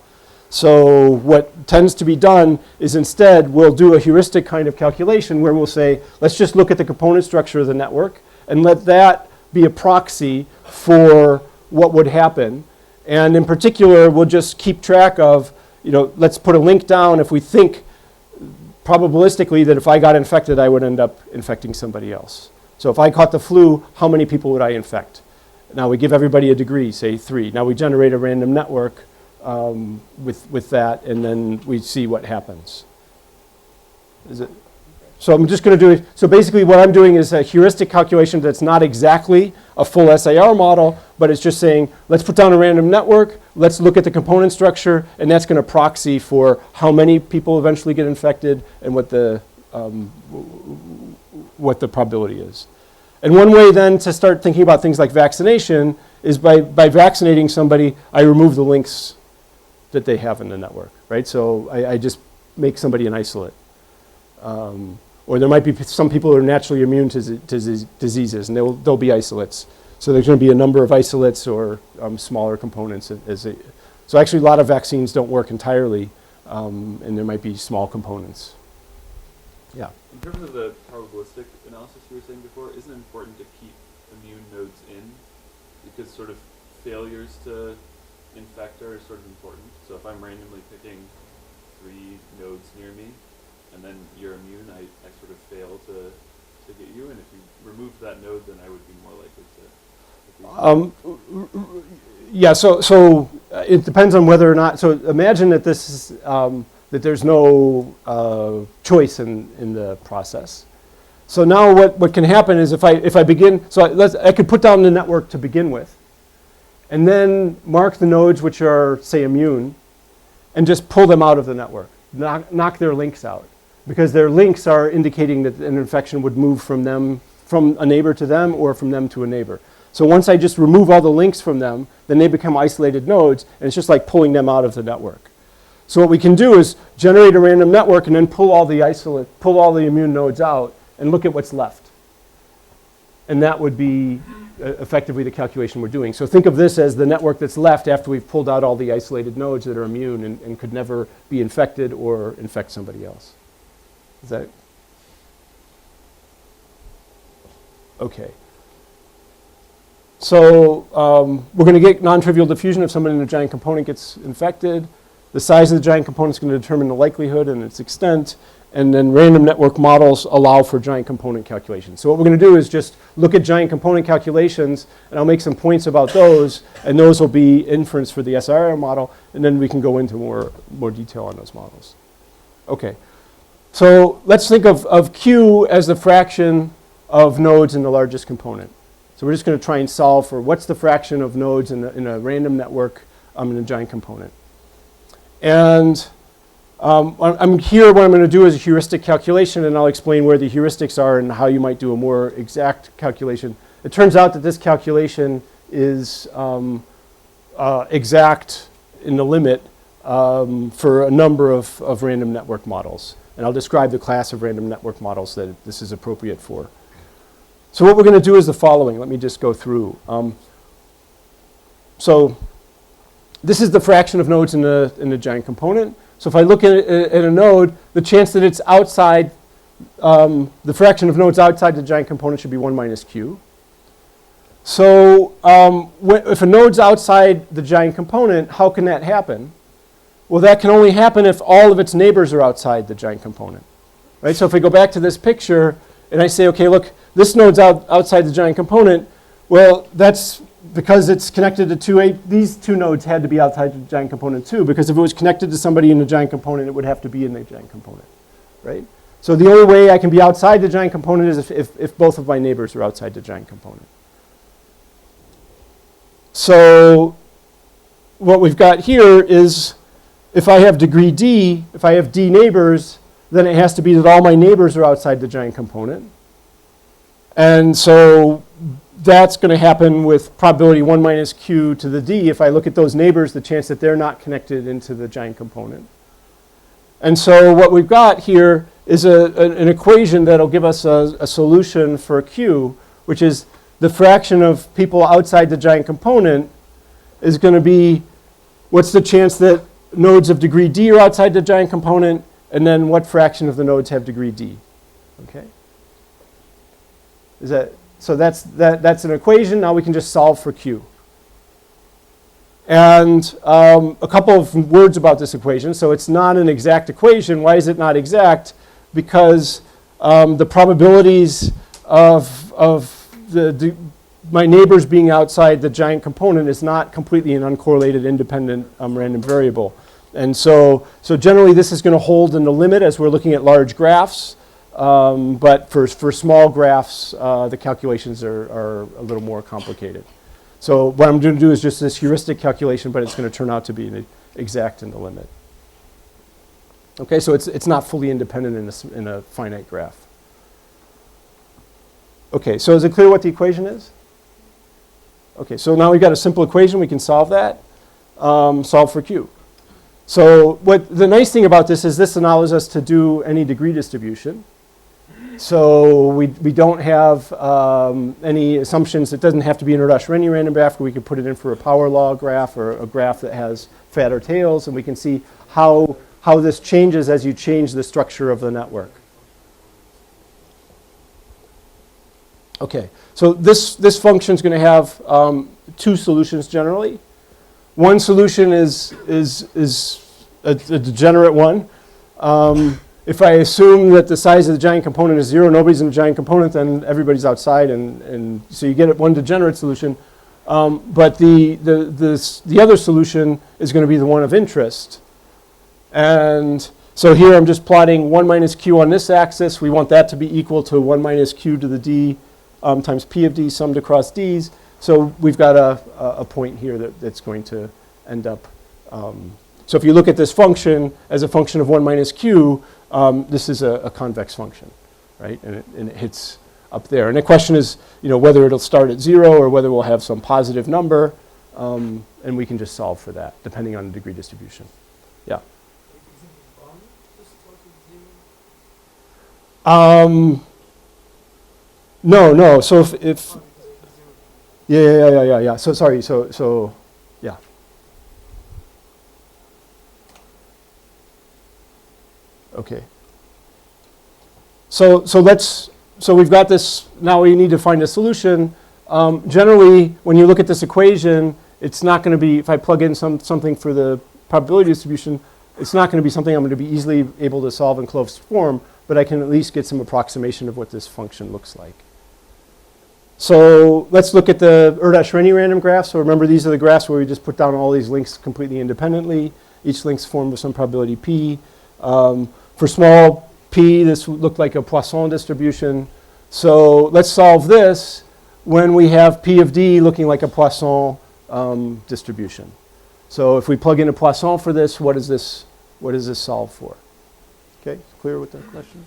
So what tends to be done is instead we'll do a heuristic kind of calculation where we'll say, let's just look at the component structure of the network and let that be a proxy for what would happen. And in particular, we'll just keep track of, let's put a link down if we think probabilistically that if I got infected, I would end up infecting somebody else. So if I caught the flu, how many people would I infect? Now we give everybody a degree, say 3. Now we generate a random network with that, and then we see what happens. So I'm just going to do it. So basically what I'm doing is a heuristic calculation that's not exactly a full SIR model, but it's just saying, let's put down a random network, let's look at the component structure, and that's going to proxy for how many people eventually get infected and what the probability is. And one way then to start thinking about things like vaccination is by vaccinating somebody, I remove the links that they have in the network, right? So I just make somebody an isolate. Or there might be some people who are naturally immune to diseases, and they'll be isolates. So there's going to be a number of isolates or smaller components. So actually, a lot of vaccines don't work entirely, and there might be small components. Yeah. In terms of the probabilistic analysis you were saying before, isn't it important to keep immune nodes in? Because sort of failures to infect are sort of important. So if I'm randomly picking 3 nodes near me, and then you're immune, I sort of fail to get you, and if you remove that node, then I would be more likely to. Yeah, so it depends on whether or not. So imagine that this is that there's no choice in the process. So now what can happen is if I begin, so I could put down the network to begin with, and then mark the nodes which are, say, immune, and just pull them out of the network, knock their links out. Because their links are indicating that an infection would move from a neighbor to them, or from them to a neighbor. So once I just remove all the links from them, then they become isolated nodes, and it's just like pulling them out of the network. So what we can do is generate a random network and then pull all the immune nodes out and look at what's left. And that would be effectively the calculation we're doing. So think of this as the network that's left after we've pulled out all the isolated nodes that are immune and could never be infected or infect somebody else. Is that okay? So we're going to get non-trivial diffusion if somebody in a giant component gets infected. The size of the giant component is going to determine the likelihood and its extent. And then random network models allow for giant component calculations. So what we're going to do is just look at giant component calculations, and I'll make some points about those, and those will be inference for the SIR model, and then we can go into more detail on those models. Okay, so let's think of Q as the fraction of nodes in the largest component. So we're just going to try and solve for what's the fraction of nodes in a random network in a giant component. And I'm here, what I'm going to do is a heuristic calculation, and I'll explain where the heuristics are and how you might do a more exact calculation. It turns out that this calculation is exact in the limit for a number of random network models. And I'll describe the class of random network models that this is appropriate for. So what we're going to do is the following. Let me just go through. So this is the fraction of nodes in the giant component. So if I look at a node, the chance that it's outside, the fraction of nodes outside the giant component should be 1 minus q. So if a node's outside the giant component, how can that happen? Well, that can only happen if all of its neighbors are outside the giant component. Right? So if we go back to this picture, and I say, okay, look, this node's outside the giant component, well, that's because it's connected to these two nodes had to be outside the giant component too, because if it was connected to somebody in the giant component, it would have to be in the giant component, right? So the only way I can be outside the giant component is if both of my neighbors are outside the giant component. So what we've got here is if I have degree D, if I have D neighbors, then it has to be that all my neighbors are outside the giant component. And so that's going to happen with probability 1 minus q to the d. If I look at those neighbors, the chance that they're not connected into the giant component. And so what we've got here is an equation that'll give us a solution for q, which is the fraction of people outside the giant component is going to be what's the chance that nodes of degree d are outside the giant component, and then what fraction of the nodes have degree d. Okay? So that's an equation. Now we can just solve for q. And a couple of words about this equation. So it's not an exact equation. Why is it not exact? Because the probabilities of my neighbors being outside the giant component is not completely an uncorrelated independent random variable. And so generally this is going to hold in the limit as we're looking at large graphs. But for small graphs, the calculations are a little more complicated. So what I'm going to do is just this heuristic calculation, but it's going to turn out to be exact in the limit. Okay, so it's not fully independent in a finite graph. Okay, so is it clear what the equation is? Okay, so now we've got a simple equation. We can solve that, solve for q. So what the nice thing about this is this allows us to do any degree distribution. So we don't have any assumptions. It doesn't have to be an Erdős-Rényi random graph. We could put it in for a power law graph or a graph that has fatter tails, and we can see how this changes as you change the structure of the network. Okay, so this function is going to have two solutions generally. One solution is a degenerate one. If I assume that the size of the giant component is 0, nobody's in the giant component, then everybody's outside, and so you get one degenerate solution. But the other solution is going to be the one of interest. And so here I'm just plotting 1 minus q on this axis. We want that to be equal to 1 minus q to the d times p of d summed across d's. So we've got a point here that's going to end up. So if you look at this function as a function of 1 minus q, this is a convex function, right? And it hits up there. And the question is, whether it'll start at 0 or whether we'll have some positive number, and we can just solve for that depending on the degree distribution. Yeah. No. So if yeah. So sorry. So yeah. Okay. So we've got this. Now we need to find a solution. Generally, when you look at this equation, it's not going to be, if I plug in something for the probability distribution, it's not going to be something I'm going to be easily able to solve in closed form, but I can at least get some approximation of what this function looks like. So let's look at the Erdős-Renyi random graph. So remember, these are the graphs where we just put down all these links completely independently. Each link's formed with some probability p. For small p, this would look like a Poisson distribution. So let's solve this when we have p of d looking like a Poisson distribution. So if we plug in a Poisson for this, what does this solve for? Okay, clear with the question?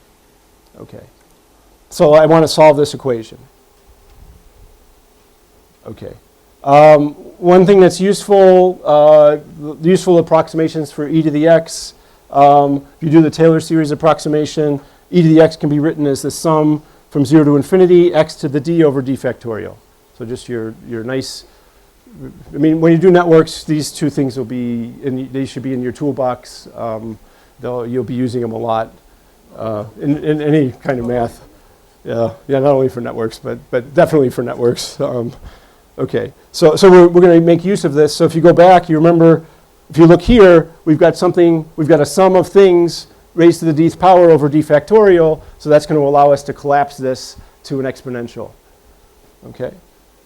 Okay. So I want to solve this equation. Okay. One thing that's useful, useful approximations for e to the x. If you do the Taylor series approximation, e to the x can be written as the sum from 0 to infinity, x to the d over d factorial. So just your nice, I mean, when you do networks, these two things will be, they should be in your toolbox. You'll be using them a lot in any kind of math. Yeah, not only for networks, but definitely for networks. Okay, so we're going to make use of this. So if you go back, you remember, if you look here, we've got a sum of things raised to the dth power over d factorial. So that's going to allow us to collapse this to an exponential. Okay,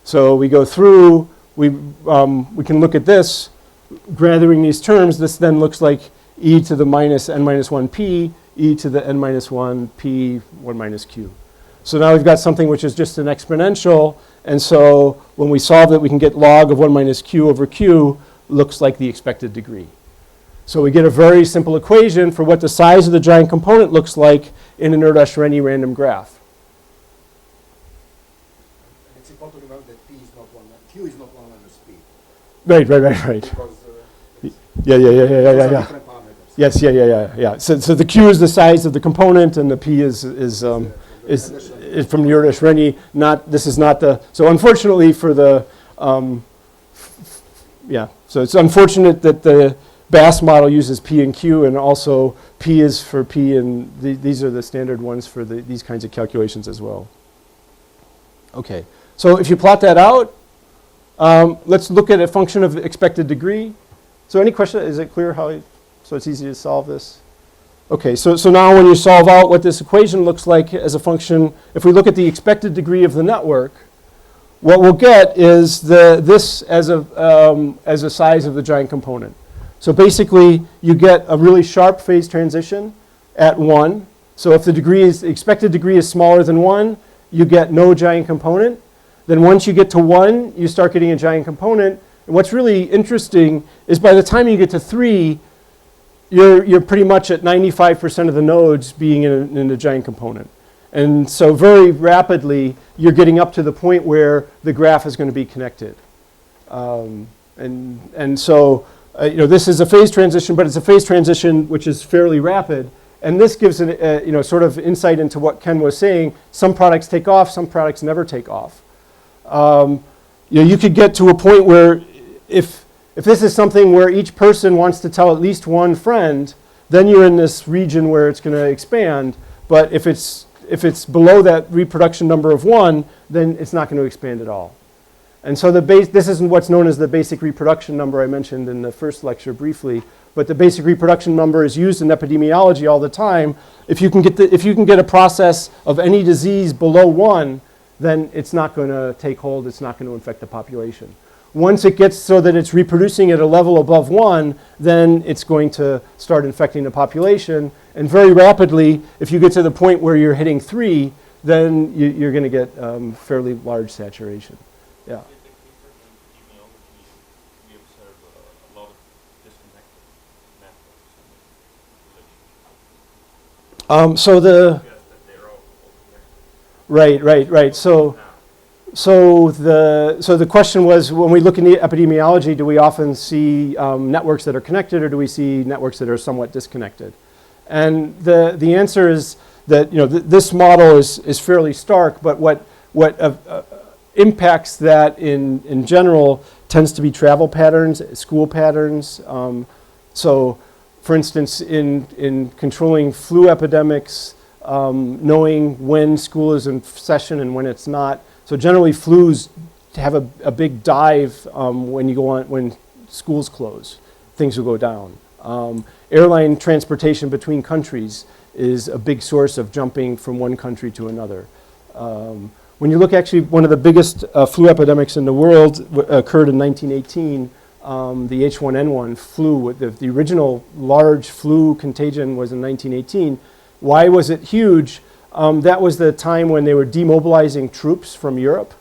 so we go through. We can look at this, gathering these terms. This then looks like e to the minus n minus 1 p, e to the n minus 1 p 1 minus q. So now we've got something which is just an exponential, and so when we solve it, we can get log of 1 minus q over q looks like the expected degree. So we get a very simple equation for what the size of the giant component looks like in an Erdős-Renyi random graph. And it's important to note that P is not 1, Q is not 1 minus P. Right. Because Yeah. those are different parameters. Yes, yeah. So the q is the size of the component, and the p is from the Erdős-Renyi. This is not the. So unfortunately for the, So it's unfortunate that the Bass model uses p and q, and also p is for p, and these are the standard ones for these kinds of calculations as well. Okay, so if you plot that out, let's look at a function of expected degree. So any question? Is it clear how? So it's easy to solve this. Okay, so now when you solve out what this equation looks like as a function, if we look at the expected degree of the network, what we'll get is this as a size of the giant component. So basically, you get a really sharp phase transition at 1. So if the expected degree is smaller than 1, you get no giant component. Then once you get to 1, you start getting a giant component. And what's really interesting is by the time you get to 3, you're pretty much at 95% of the nodes being in a giant component. And so very rapidly, you're getting up to the point where the graph is going to be connected. And so this is a phase transition, but it's a phase transition which is fairly rapid. And this gives sort of insight into what Ken was saying. Some products take off, some products never take off. You could get to a point where if this is something where each person wants to tell at least one friend, then you're in this region where it's going to expand. But if it's below that reproduction number of 1, then it's not going to expand at all. And so this is what's known as the basic reproduction number I mentioned in the first lecture briefly. But the basic reproduction number is used in epidemiology all the time. If you can get a process of any disease below 1, then it's not going to take hold. It's not going to infect the population. Once it gets so that it's reproducing at a level above 1, then it's going to start infecting the population. And very rapidly, if you get to the point where you're hitting 3, then you're going to get fairly large saturation. Yeah. So the right. So the question was, when we look in the epidemiology, do we often see networks that are connected, or do we see networks that are somewhat disconnected? And the answer is that this model is fairly stark, but what impacts that in general tends to be travel patterns, school patterns. So, for instance, in controlling flu epidemics, knowing when school is in session and when it's not. So generally, flus have a big dive when schools close, things will go down. Airline transportation between countries is a big source of jumping from one country to another. When you look, actually, one of the biggest flu epidemics in the world occurred in 1918. The H1N1 flu, the original large flu contagion was in 1918. Why was it huge? That was the time when they were demobilizing troops from Europe.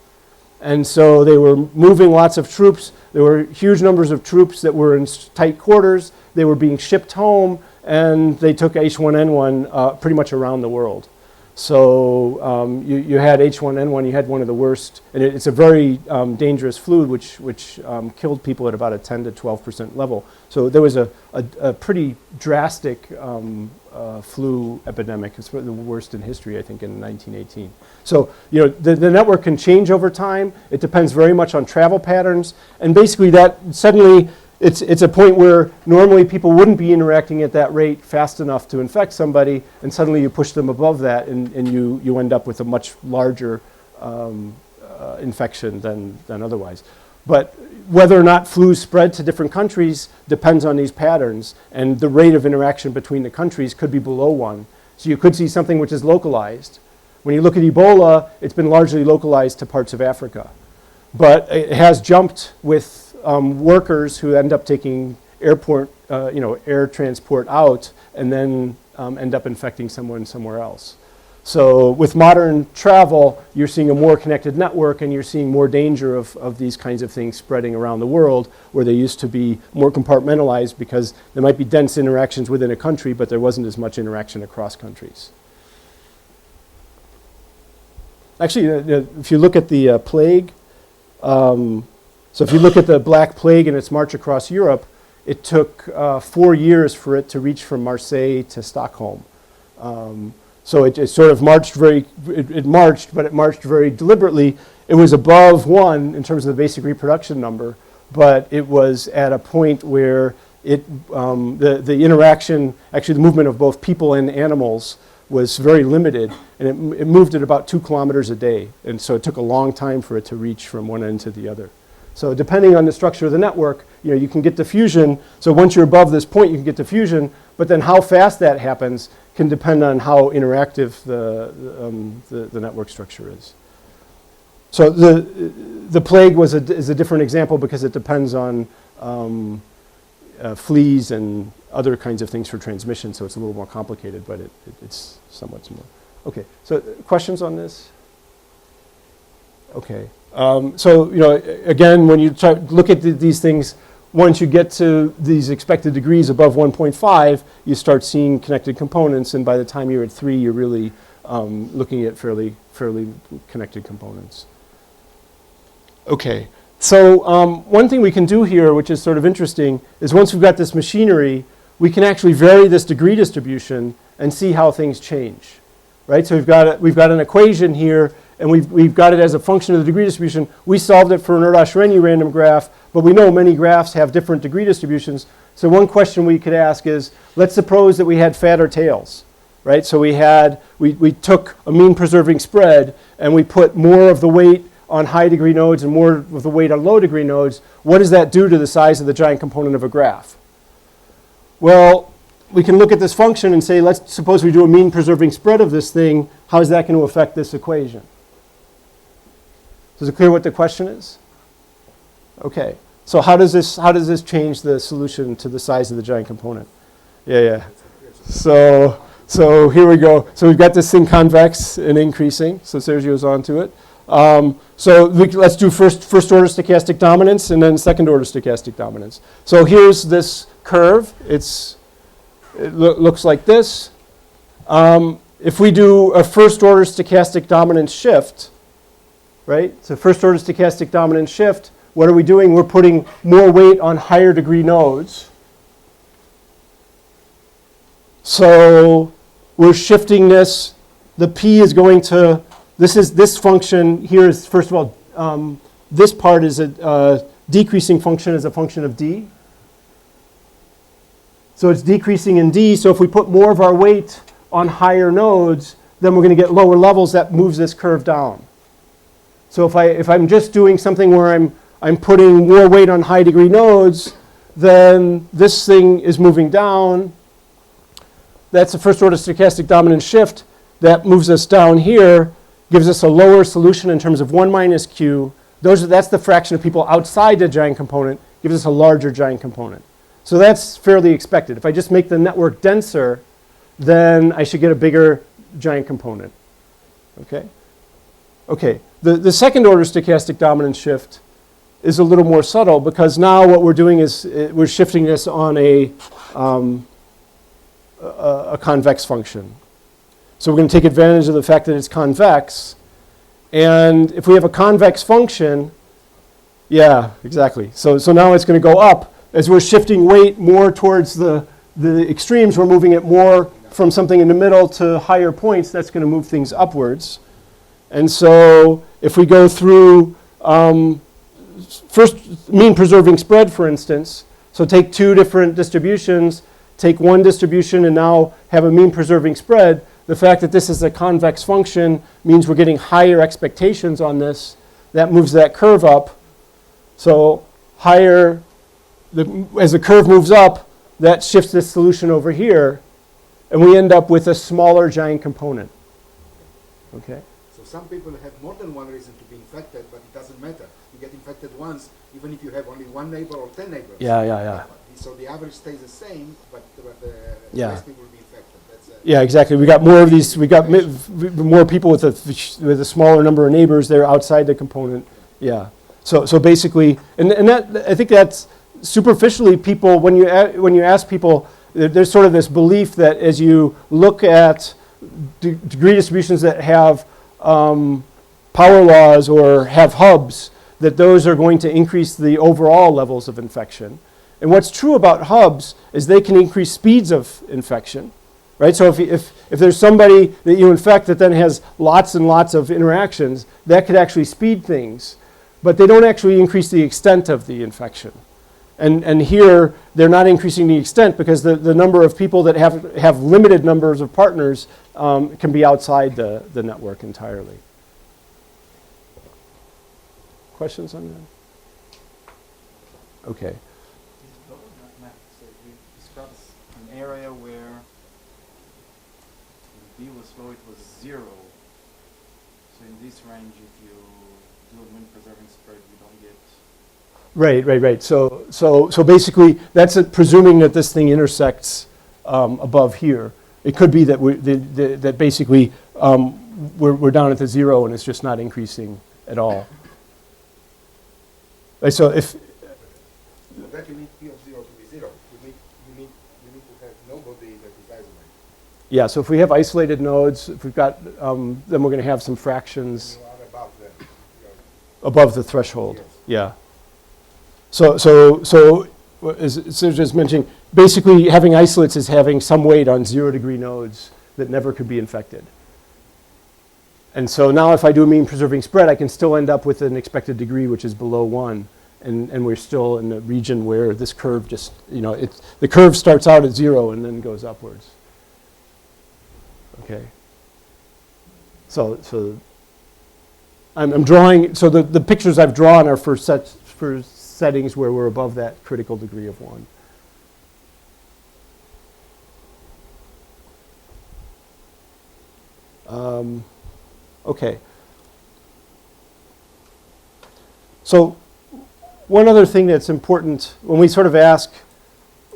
And so they were moving lots of troops. There were huge numbers of troops that were in tight quarters. They were being shipped home, and they took H1N1 pretty much around the world. So you had H1N1, you had one of the worst, and it's a very dangerous flu which killed people at about a 10 to 12% level. So there was a pretty drastic flu epidemic. It's the worst in history, I think, in 1918. So the network can change over time. It depends very much on travel patterns, and basically that suddenly it's a point where normally people wouldn't be interacting at that rate fast enough to infect somebody, and suddenly you push them above that, and you end up with a much larger infection than otherwise. But whether or not flus spread to different countries depends on these patterns, and the rate of interaction between the countries could be below 1. So you could see something which is localized. When you look at Ebola, it's been largely localized to parts of Africa. But it has jumped with workers who end up taking air transport out, and then end up infecting someone somewhere else. So with modern travel, you're seeing a more connected network, and you're seeing more danger of these kinds of things spreading around the world, where they used to be more compartmentalized because there might be dense interactions within a country, but there wasn't as much interaction across countries. Actually, if you look at the plague, so if you look at the Black Plague and its march across Europe, it took 4 years for it to reach from Marseille to Stockholm. So it sort of marched it marched, but it marched very deliberately. It was above 1 in terms of the basic reproduction number, but it was at a point where the interaction, actually the movement of both people and animals was very limited, and it moved at about 2 kilometers a day. And so it took a long time for it to reach from one end to the other. So depending on the structure of the network, you can get diffusion. So once you're above this point, you can get diffusion, but then how fast that happens can depend on how interactive the network structure is. So the plague is a different example because it depends on fleas and other kinds of things for transmission, so it's a little more complicated, but it's somewhat similar. Okay, so questions on this? Okay, so again, when you look at these things, once you get to these expected degrees above 1.5, you start seeing connected components, and by the time you're at 3, you're really looking at fairly connected components. Okay, so one thing we can do here, which is sort of interesting, is once we've got this machinery, we can actually vary this degree distribution and see how things change, right? So we've got an equation here, and we've got it as a function of the degree distribution. We solved it for an Erdős-Rényi random graph, but we know many graphs have different degree distributions. So one question we could ask is, let's suppose that we had fatter tails, right? So we took a mean preserving spread, and we put more of the weight on high degree nodes and more of the weight on low degree nodes. What does that do to the size of the giant component of a graph? Well, we can look at this function and say, let's suppose we do a mean preserving spread of this thing. How is that going to affect this equation? Is it clear what the question is? Okay, so how does this change the solution to the size of the giant component? Yeah. So here we go. So we've got this thing convex and increasing. So Sergio's onto it. So let's do first order stochastic dominance and then second order stochastic dominance. So here's this curve. It looks like this. If we do a first order stochastic dominance shift, right? So first order stochastic dominance shift, what are we doing? We're putting more weight on higher degree nodes. So we're shifting this. The P is going to, this function here is, first of all, this part is a decreasing function as a function of D. So it's decreasing in D, so if we put more of our weight on higher nodes, then we're going to get lower levels. That moves this curve down. So if I'm just doing something where I'm putting more weight on high degree nodes, then this thing is moving down. That's the first order stochastic dominant shift. That moves us down here, gives us a lower solution in terms of 1 minus q. That's the fraction of people outside the giant component, gives us a larger giant component. So that's fairly expected. If I just make the network denser, then I should get a bigger giant component. Okay? Okay, the second order stochastic dominant shift is a little more subtle because now what we're doing is we're shifting this on a convex function. So we're going to take advantage of the fact that it's convex. And if we have a convex function, yeah, exactly. So now it's going to go up. As we're shifting weight more towards the extremes, we're moving it more from something in the middle to higher points. That's going to move things upwards. And so if we go through first mean preserving spread, for instance, so take two different distributions, take one distribution and now have a mean preserving spread, the fact that this is a convex function means we're getting higher expectations on this. That moves that curve up. So higher, as the curve moves up, that shifts this solution over here, and we end up with a smaller giant component. Okay? So some people have more than one reason to be infected, but it doesn't matter. You get infected once, even if you have only one neighbor or 10 neighbors. Yeah. So the average stays the same, but the Yeah. less people will be infected. That's Yeah, exactly. We got more of these. We got more people with a smaller number of neighbors. They're outside the component. Yeah. So basically, and that I think that's superficially people when you ask people, there's sort of this belief that as you look at degree distributions that have power laws or have hubs, that those are going to increase the overall levels of infection. And what's true about hubs is they can increase speeds of infection, right? So if there's somebody that you infect that then has lots and lots of interactions, that could actually speed things, but they don't actually increase the extent of the infection. And here, they're not increasing the extent because the number of people that have limited numbers of partners can be outside the network entirely. Questions on that? Okay. So you described an area where V was low, it was 0. So in this range, if you do a mean preserving spread, you don't get. Right. So basically, that's presuming that this thing intersects above here. It could be that that basically we're down at the 0 and it's just not increasing at all. So if For that you need P of 0 to be 0. You need to have nobody that is isolated. yeah, so if we have isolated nodes, if we've got then we're going to have some fractions You are above them. above the threshold. Yes. Yeah. So as Serge just mentioned, basically having isolates is having some weight on 0-degree nodes that never could be infected. And so now if I do a mean preserving spread, I can still end up with an expected degree which is below 1. And we're still in the region where this curve just, the curve starts out at 0 and then goes upwards. Okay. So I'm drawing, so the pictures I've drawn are for settings where we're above that critical degree of 1. Okay. So one other thing that's important when we sort of ask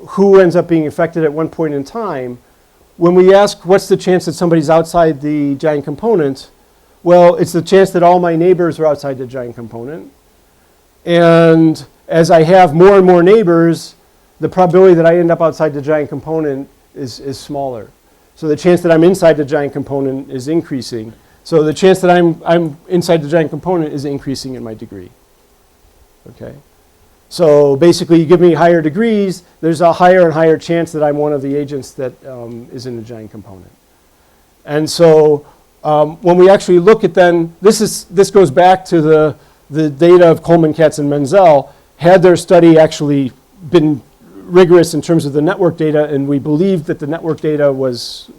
who ends up being affected at one point in time, when we ask what's the chance that somebody's outside the giant component, well, it's the chance that all my neighbors are outside the giant component. And as I have more and more neighbors, the probability that I end up outside the giant component is smaller. So the chance that I'm inside the giant component is increasing. So the chance that I'm inside the giant component is increasing in my degree. Okay? So basically, you give me higher degrees, there's a higher and higher chance that I'm one of the agents that is in the giant component. And so when we actually look at then, this goes back to the data of Coleman, Katz, and Menzel. Had their study actually been rigorous in terms of the network data, and we believed that the network data was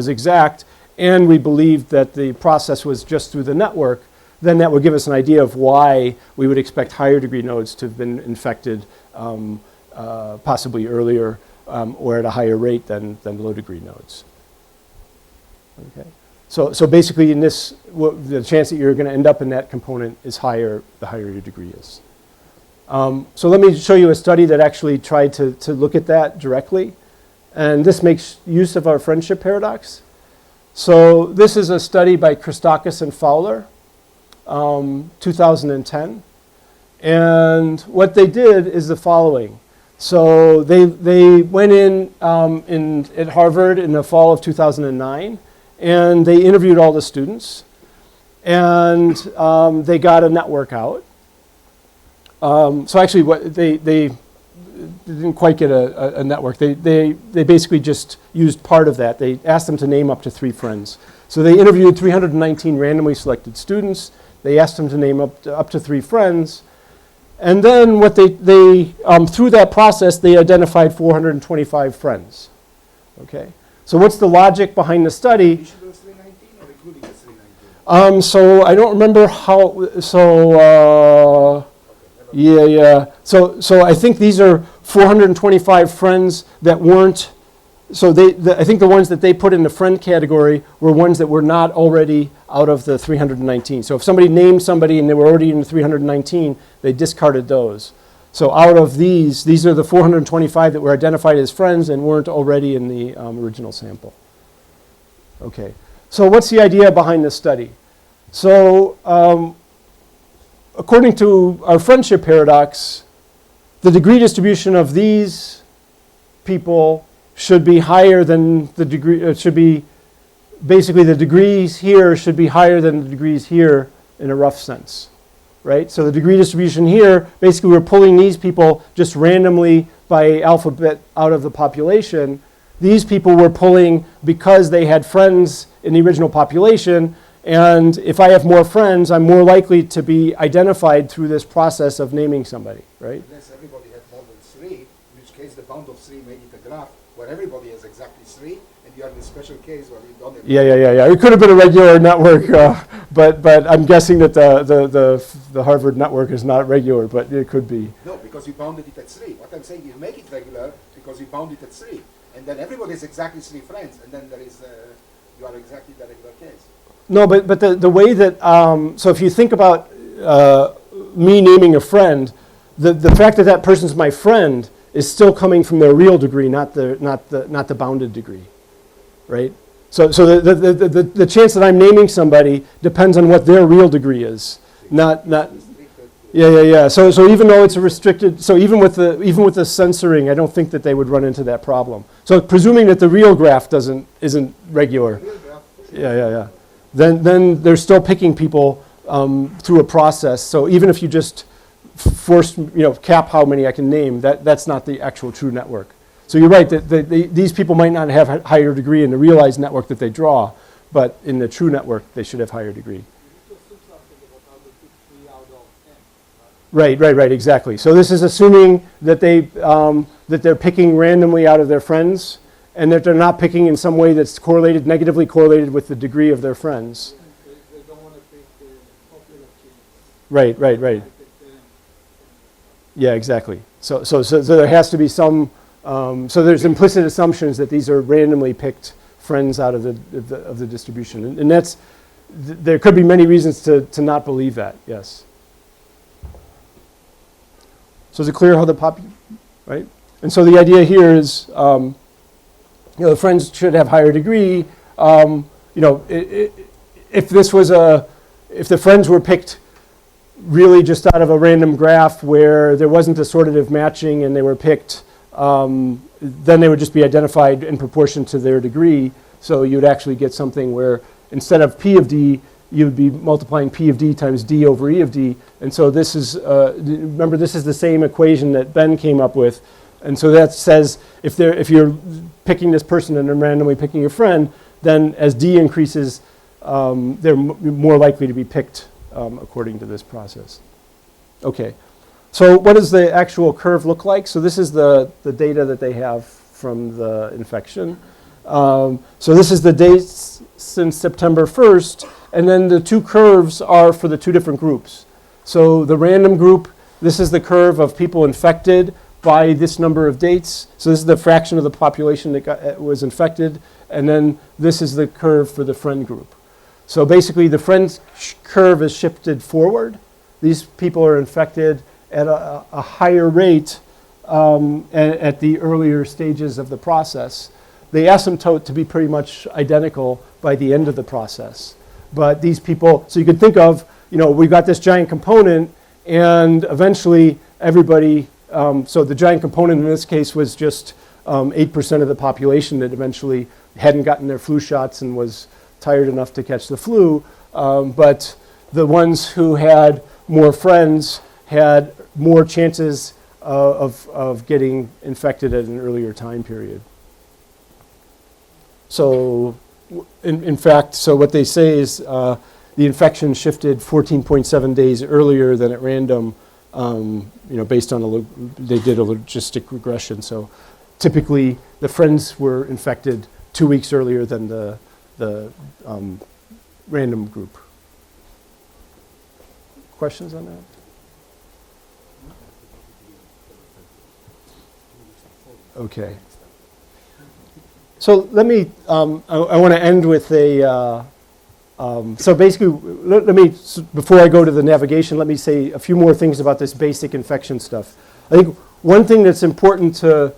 exact, and we believed that the process was just through the network, then that would give us an idea of why we would expect higher degree nodes to have been infected possibly earlier or at a higher rate than low degree nodes. Okay. So basically in this, the chance that you're going to end up in that component is higher the higher your degree is. So let me show you a study that actually tried to look at that directly. And this makes use of our friendship paradox. So this is a study by Christakis and Fowler, 2010. And what they did is the following. So they went in at Harvard in the fall of 2009, and they interviewed all the students, and they got a network out. So actually, what they didn't quite get a network. They basically just used part of that. They asked them to name up to 3 friends. So they interviewed 319 randomly selected students. They asked them to name up to 3 friends. And then what they through that process, they identified 425 friends. Okay? So what's the logic behind the study? Additional 319 or including the 319? So I don't remember how, yeah. So I think these are 425 friends that weren't, so I think the ones that they put in the friend category were ones that were not already out of the 319. So if somebody named somebody and they were already in the 319, they discarded those. So out of these are the 425 that were identified as friends and weren't already in the original sample. Okay, so what's the idea behind this study? So according to our friendship paradox, the degree distribution of these people should be higher than the degree, it should be, basically the degrees here should be higher than the degrees here in a rough sense, right? So the degree distribution here, basically we're pulling these people just randomly by alphabet out of the population. These people we're pulling because they had friends in the original population, and if I have more friends, I'm more likely to be identified through this process of naming somebody, right? Unless everybody had more than 3, in which case the bound of 3 made it a graph where everybody has exactly 3, and you have this special case where you don't have. Yeah. It could have been a regular network, but I'm guessing that the Harvard network is not regular, but it could be. No, because you bounded it at 3. What I'm saying, you make it regular because you bound it at 3, and then everybody has exactly 3 friends, and then there is you are exactly the regular case. No, but the way that, so if you think about me naming a friend, the fact that that person's my friend is still coming from their real degree, not the bounded degree, right? So the chance that I'm naming somebody depends on what their real degree is, not. Yeah. So even though it's a restricted, so even with the censoring, I don't think that they would run into that problem. So presuming that the real graph isn't regular. Yeah. Then they're still picking people through a process. So even if you just force, cap how many I can name, that's not the actual true network. So you're right that these people might not have a higher degree in the realized network that they draw, but in the true network they should have higher degree. Right, exactly. So this is assuming that they're picking randomly out of their friends, and that they're not picking in some way that's negatively correlated with the degree of their friends. They don't want to pick popular kids. Right. Yeah, exactly. So there has to be some. So there's implicit assumptions that these are randomly picked friends out of the distribution, and that's there could be many reasons to not believe that. Yes. So is it clear how right? And so the idea here is. The friends should have higher degree. If the friends were picked really just out of a random graph where there wasn't assortative matching and they were picked, then they would just be identified in proportion to their degree. So you'd actually get something where instead of P of D, you'd be multiplying P of D times D over E of D. And so this is, remember, this is the same equation that Ben came up with. And so that says if you're picking this person and then randomly picking a friend, then as D increases, they're more likely to be picked according to this process. Okay, so what does the actual curve look like? So this is the data that they have from the infection. So this is the dates since September 1st, and then the 2 curves are for the 2 different groups. So the random group, this is the curve of people infected by this number of dates. So this is the fraction of the population that was infected, and then this is the curve for the friend group. So basically the friend curve is shifted forward. These people are infected at a higher rate at the earlier stages of the process. They asymptote to be pretty much identical by the end of the process. But these people, so you could think of, we've got this giant component, and eventually everybody, so the giant component in this case was just 8% of the population that eventually hadn't gotten their flu shots and was tired enough to catch the flu. But the ones who had more friends had more chances of getting infected at an earlier time period. So in fact, so what they say is the infection shifted 14.7 days earlier than at random, based on they did a logistic regression. So typically the friends were infected 2 weeks earlier than the random group. Questions on that? Okay. So let me, I want to end with a, so basically, before I go to the navigation, let me say a few more things about this basic infection stuff. I think one thing that's important to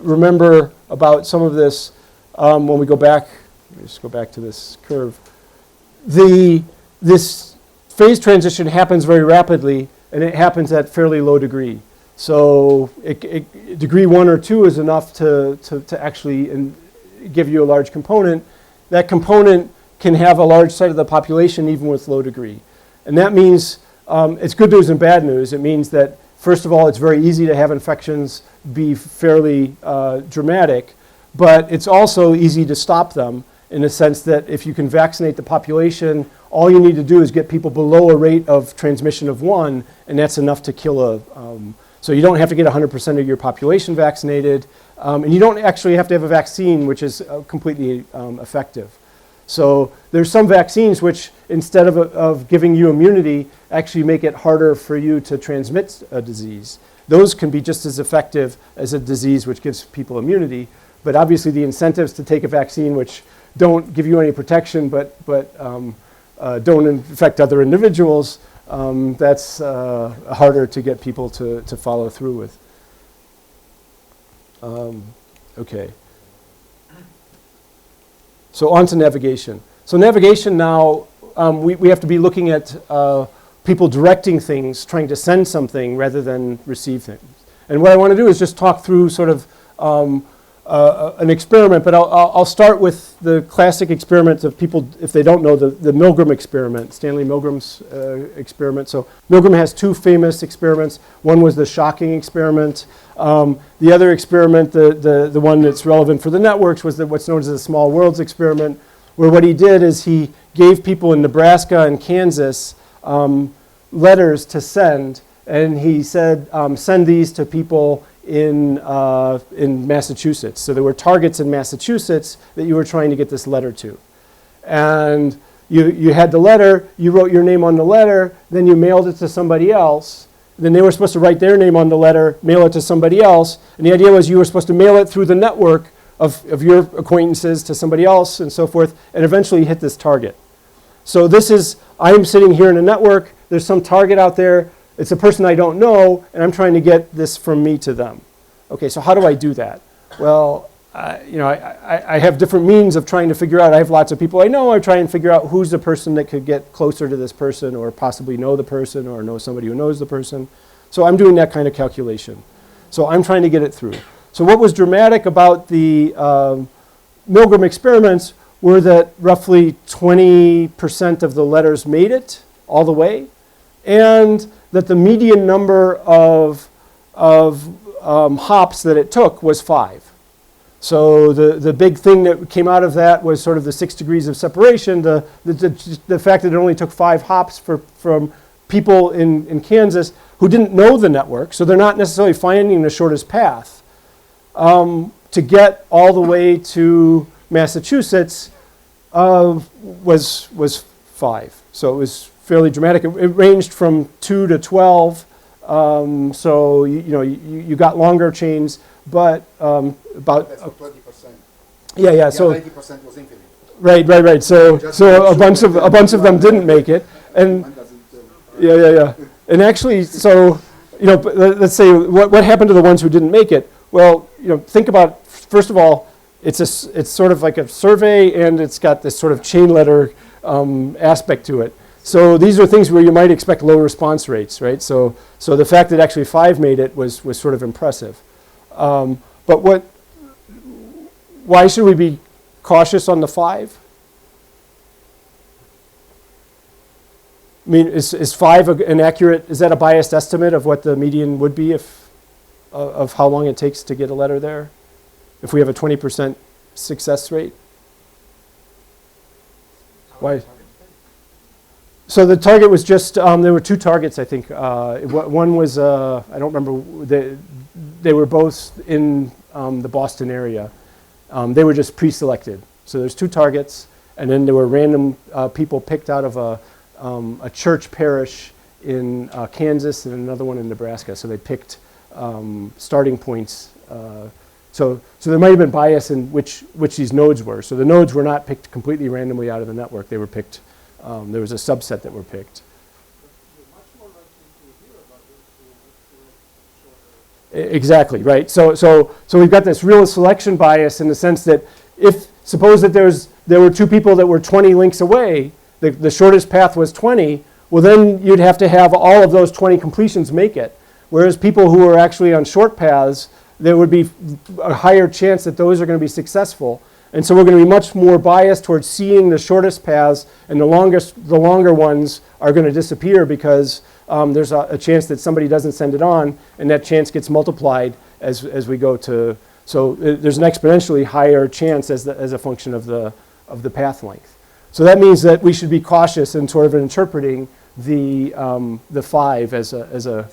remember about some of this, when we go back, let me just go back to this curve. This phase transition happens very rapidly, and it happens at fairly low degree. So degree 1 or 2 is enough to actually give you a large component. That component can have a large site of the population even with low degree. And that means it's good news and bad news. It means that, first of all, it's very easy to have infections be fairly dramatic, but it's also easy to stop them in the sense that if you can vaccinate the population, all you need to do is get people below a rate of transmission of 1, and that's enough to kill so you don't have to get 100% of your population vaccinated, and you don't actually have to have a vaccine which is completely effective. So there's some vaccines which, instead of giving you immunity, actually make it harder for you to transmit a disease. Those can be just as effective as a disease which gives people immunity, but obviously the incentives to take a vaccine which don't give you any protection but don't infect other individuals, that's harder to get people to follow through with. Okay. So on to navigation. So navigation now, we have to be looking at people directing things, trying to send something rather than receive things. And what I want to do is just talk through sort of an experiment, but I'll start with the classic experiments of people, if they don't know, the Milgram experiment, Stanley Milgram's experiment. So Milgram has 2 famous experiments. One was the shocking experiment. The other experiment, the one that's relevant for the networks, was what's known as the small worlds experiment, where what he did is he gave people in Nebraska and Kansas letters to send, and he said, send these to people in Massachusetts. So there were targets in Massachusetts that you were trying to get this letter to. And you had the letter, you wrote your name on the letter, then you mailed it to somebody else. Then they were supposed to write their name on the letter, mail it to somebody else. And the idea was you were supposed to mail it through the network of your acquaintances to somebody else and so forth, and eventually hit this target. So this is, I am sitting here in a network, there's some target out there, it's a person I don't know, and I'm trying to get this from me to them. Okay, so how do I do that? Well, I have different means of trying to figure out. I have lots of people I know. I try and figure out who's the person that could get closer to this person, or possibly know the person, or know somebody who knows the person. So I'm doing that kind of calculation. So I'm trying to get it through. So what was dramatic about the Milgram experiments were that roughly 20% of the letters made it all the way, and that the median number of hops that it took was 5. So the big thing that came out of that was sort of the 6 degrees of separation, the fact that it only took 5 hops from people in Kansas who didn't know the network, so they're not necessarily finding the shortest path, to get all the way to Massachusetts was 5. So it was fairly dramatic. It ranged from 2 to 12 So you got longer chains, but about That's for 20%. yeah. The So other 80% was infinite. right. So Just so make a sure bunch that of a bunch of them everyone- didn't make it, and One doesn't, yeah. And actually, so but let's say what happened to the ones who didn't make it? Well, think about, first of all, it's sort of like a survey, and it's got this sort of chain letter aspect to it. So these are things where you might expect low response rates, right? So the fact that actually 5 made it was sort of impressive. But why should we be cautious on the 5? I mean, is 5 an accurate, is that a biased estimate of what the median would be of how long it takes to get a letter there? If we have a 20% success rate? Why? So the target was just, there were 2 targets, I think. One was, I don't remember, they were both in the Boston area. They were just pre-selected. So there's 2 targets, and then there were random people picked out of a church parish in Kansas and another one in Nebraska. So they picked starting points. So there might have been bias in which these nodes were. So the nodes were not picked completely randomly out of the network. They were picked, there was a subset that were picked. Exactly, right. So we've got this real selection bias in the sense that suppose that there were 2 people that were 20 links away, the shortest path was 20, well then you'd have to have all of those 20 completions make it. Whereas people who are actually on short paths, there would be a higher chance that those are going to be successful. And so we're going to be much more biased towards seeing the shortest paths, and the longer ones are going to disappear because there's a chance that somebody doesn't send it on, and that chance gets multiplied as we go to. So there's an exponentially higher chance as a function of the path length. So that means that we should be cautious in sort of interpreting the 5 as a.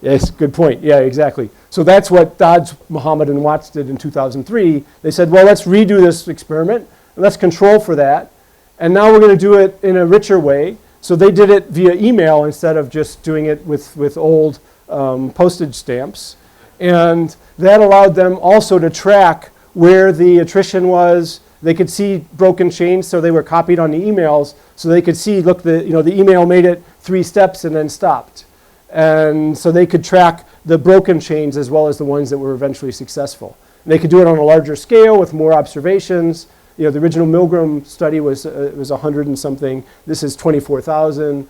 Yes, good point. Yeah, exactly. So that's what Dodds, Muhammad, and Watts did in 2003. They said, well, let's redo this experiment, and let's control for that. And now we're going to do it in a richer way. So they did it via email instead of just doing it with old postage stamps. And that allowed them also to track where the attrition was. They could see broken chains, so they were copied on the emails. So they could see, look, the email made it 3 steps and then stopped. And so they could track the broken chains as well as the ones that were eventually successful. And they could do it on a larger scale with more observations. The original Milgram study was 100 and something. This is 24,000.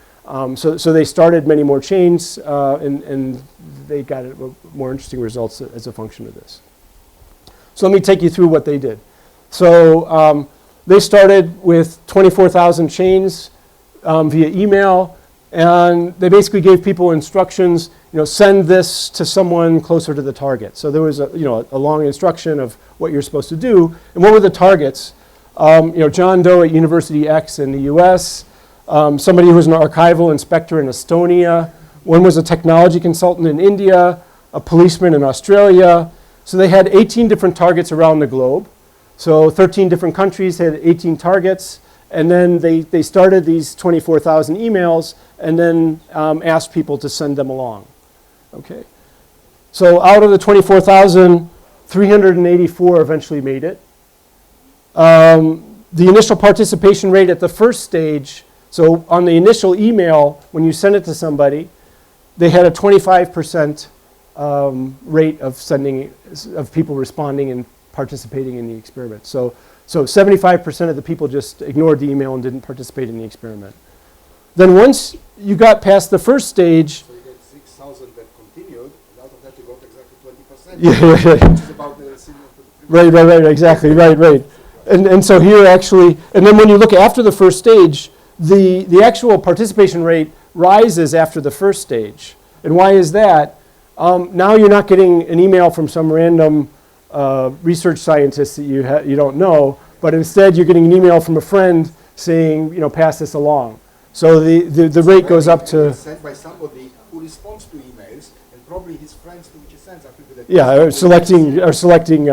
So they started many more chains, and they got more interesting results as a function of this. So let me take you through what they did. So they started with 24,000 chains via email. And they basically gave people instructions, send this to someone closer to the target. So there was a long instruction of what you're supposed to do. And what were the targets? John Doe at University X in the US, somebody who was an archival inspector in Estonia, one was a technology consultant in India, a policeman in Australia. So they had 18 different targets around the globe. So 13 different countries had 18 targets. And then they started these 24,000 emails and then asked people to send them along. Okay. So out of the 24,000, 384 eventually made it. The initial participation rate at the first stage, so on the initial email, when you send it to somebody, they had a 25% rate of people responding and participating in the experiment. So 75% of the people just ignored the email and didn't participate in the experiment. Then once you got past the first stage, So you get 6,000 that continued, and out of that you got exactly 20%. yeah, Which is about the similar to the previous. right, exactly, right. And so here actually, and then when you look after the first stage, the actual participation rate rises after the first stage. And why is that? Now you're not getting an email from some random research scientist that you don't know, but instead you're getting an email from a friend saying, pass this along. So the rate goes up to... It's sent by somebody who responds to emails, and probably his friends to which he sends are people that... Yeah, or selecting, yeah. Selecting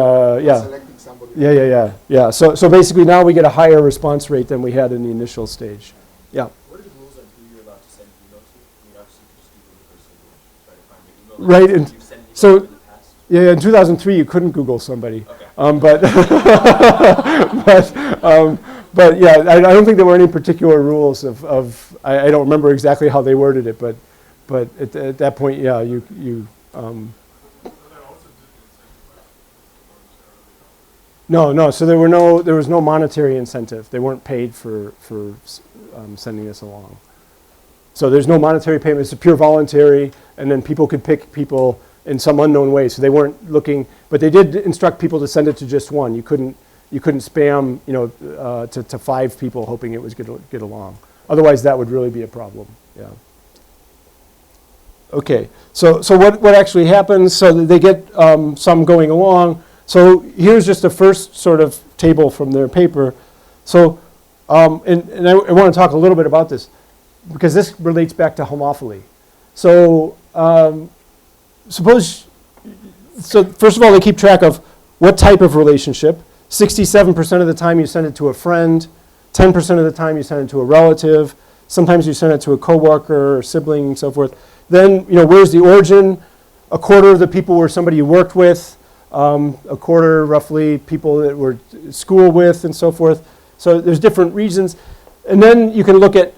somebody. Yeah. So basically now we get a higher response rate than we had in the initial stage. Yeah. What are the rules on who you're allowed to send email to? I mean, obviously Right, and You've sent so- emails in the past? Yeah, in 2003 you couldn't Google somebody. Okay. But, but yeah, I don't think there were any particular rules I don't remember exactly how they worded it, but at that point, yeah, no, so there was no monetary incentive. They weren't paid for sending this along. So there's no monetary payment, it's a pure voluntary, and then people could pick people in some unknown way. So they weren't looking, but they did instruct people to send it to just one. You couldn't spam, to 5 people hoping it was going to get along. Otherwise, that would really be a problem. Yeah. Okay. So what actually happens? So that they get some going along. So here's just the first sort of table from their paper. So and I want to talk a little bit about this because this relates back to homophily. So first of all, they keep track of what type of relationship. 67% of the time you send it to a friend, 10% of the time you send it to a relative, sometimes you send it to a coworker or sibling and so forth. Then, where's the origin? A quarter of the people were somebody you worked with, a quarter roughly people that were at school with and so forth. So there's different reasons. And then you can look at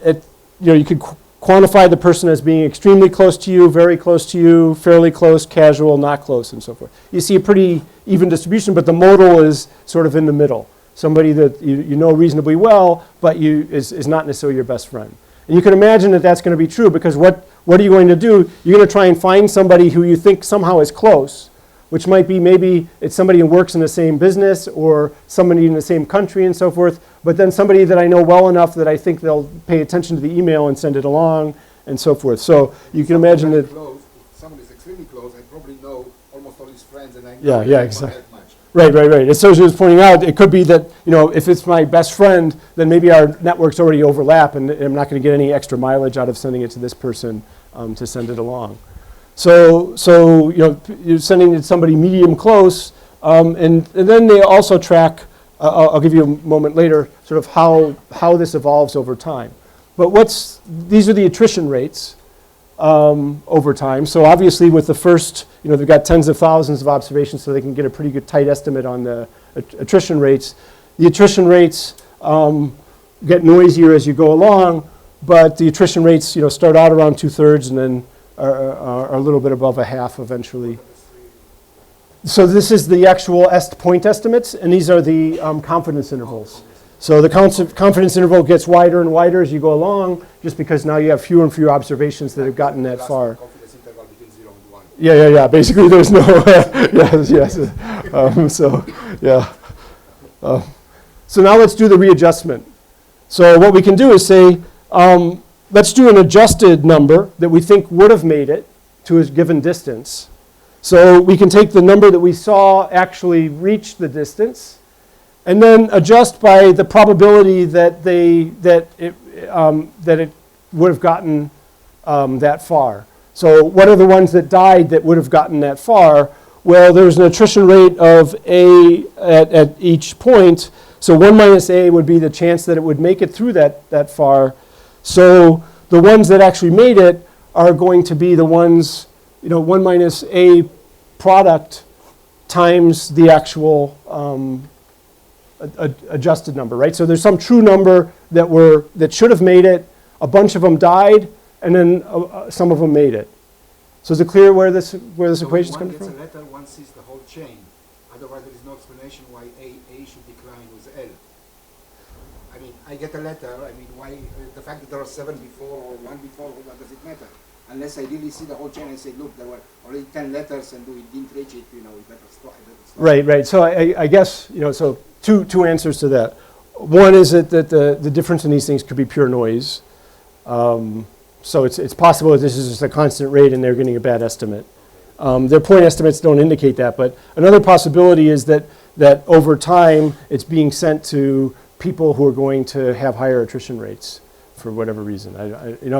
you could quantify the person as being extremely close to you, very close to you, fairly close, casual, not close, and so forth. You see a pretty even distribution, but the modal is sort of in the middle. Somebody that you know reasonably well, but is not necessarily your best friend. And you can imagine that that's going to be true because what are you going to do? You're going to try and find somebody who you think somehow is close, which might be maybe it's somebody who works in the same business or somebody in the same country and so forth, but then somebody that I know well enough that I think they'll pay attention to the email and send it along and so forth. So you can imagine that. Close, if someone is extremely close, I probably know almost all his friends, and I know Yeah, them exactly. that much. Right. As Sergio was pointing out, it could be that, if it's my best friend, then maybe our networks already overlap and I'm not going to get any extra mileage out of sending it to this person to send it along. So you're sending it to somebody medium close, and then they also track, I'll give you a moment later, sort of how this evolves over time. But these are the attrition rates over time. So obviously with the first, they've got tens of thousands of observations, so they can get a pretty good tight estimate on the attrition rates. The attrition rates get noisier as you go along, but the attrition rates, start out around 2/3 and then are a little bit above a half eventually. So this is the actual point estimates, and these are the confidence intervals. So the confidence interval gets wider and wider as you go along, just because now you have fewer and fewer observations that have gotten that far. Confidence interval between 0 and 1. Yeah. Basically, there's no, yes. So now let's do the readjustment. So what we can do is say, let's do an adjusted number that we think would have made it to a given distance. So we can take the number that we saw actually reach the distance, and then adjust by the probability that it would have gotten that far. So what are the ones that died that would have gotten that far? Well, there's an attrition rate of A at each point. So 1 minus A would be the chance that it would make it through that far. So the ones that actually made it are going to be the ones, 1 minus A product times the actual adjusted number, right? So there's some true number that should have made it. A bunch of them died, and then some of them made it. So is it clear where this equation is coming from? One gets a letter, one sees the whole chain. Otherwise, there is no explanation why A should decline with L. I mean, I get a letter. I mean, why the fact that there are 7 before or 1 before? What does it matter? Unless I really see the whole chain and say, look, there were already 10 letters and we didn't reach it. We better stop. Right. So I guess so. Two answers to that. One is that the difference in these things could be pure noise. So it's possible that this is just a constant rate and they're getting a bad estimate. Their point estimates don't indicate that, but another possibility is that over time it's being sent to people who are going to have higher attrition rates for whatever reason.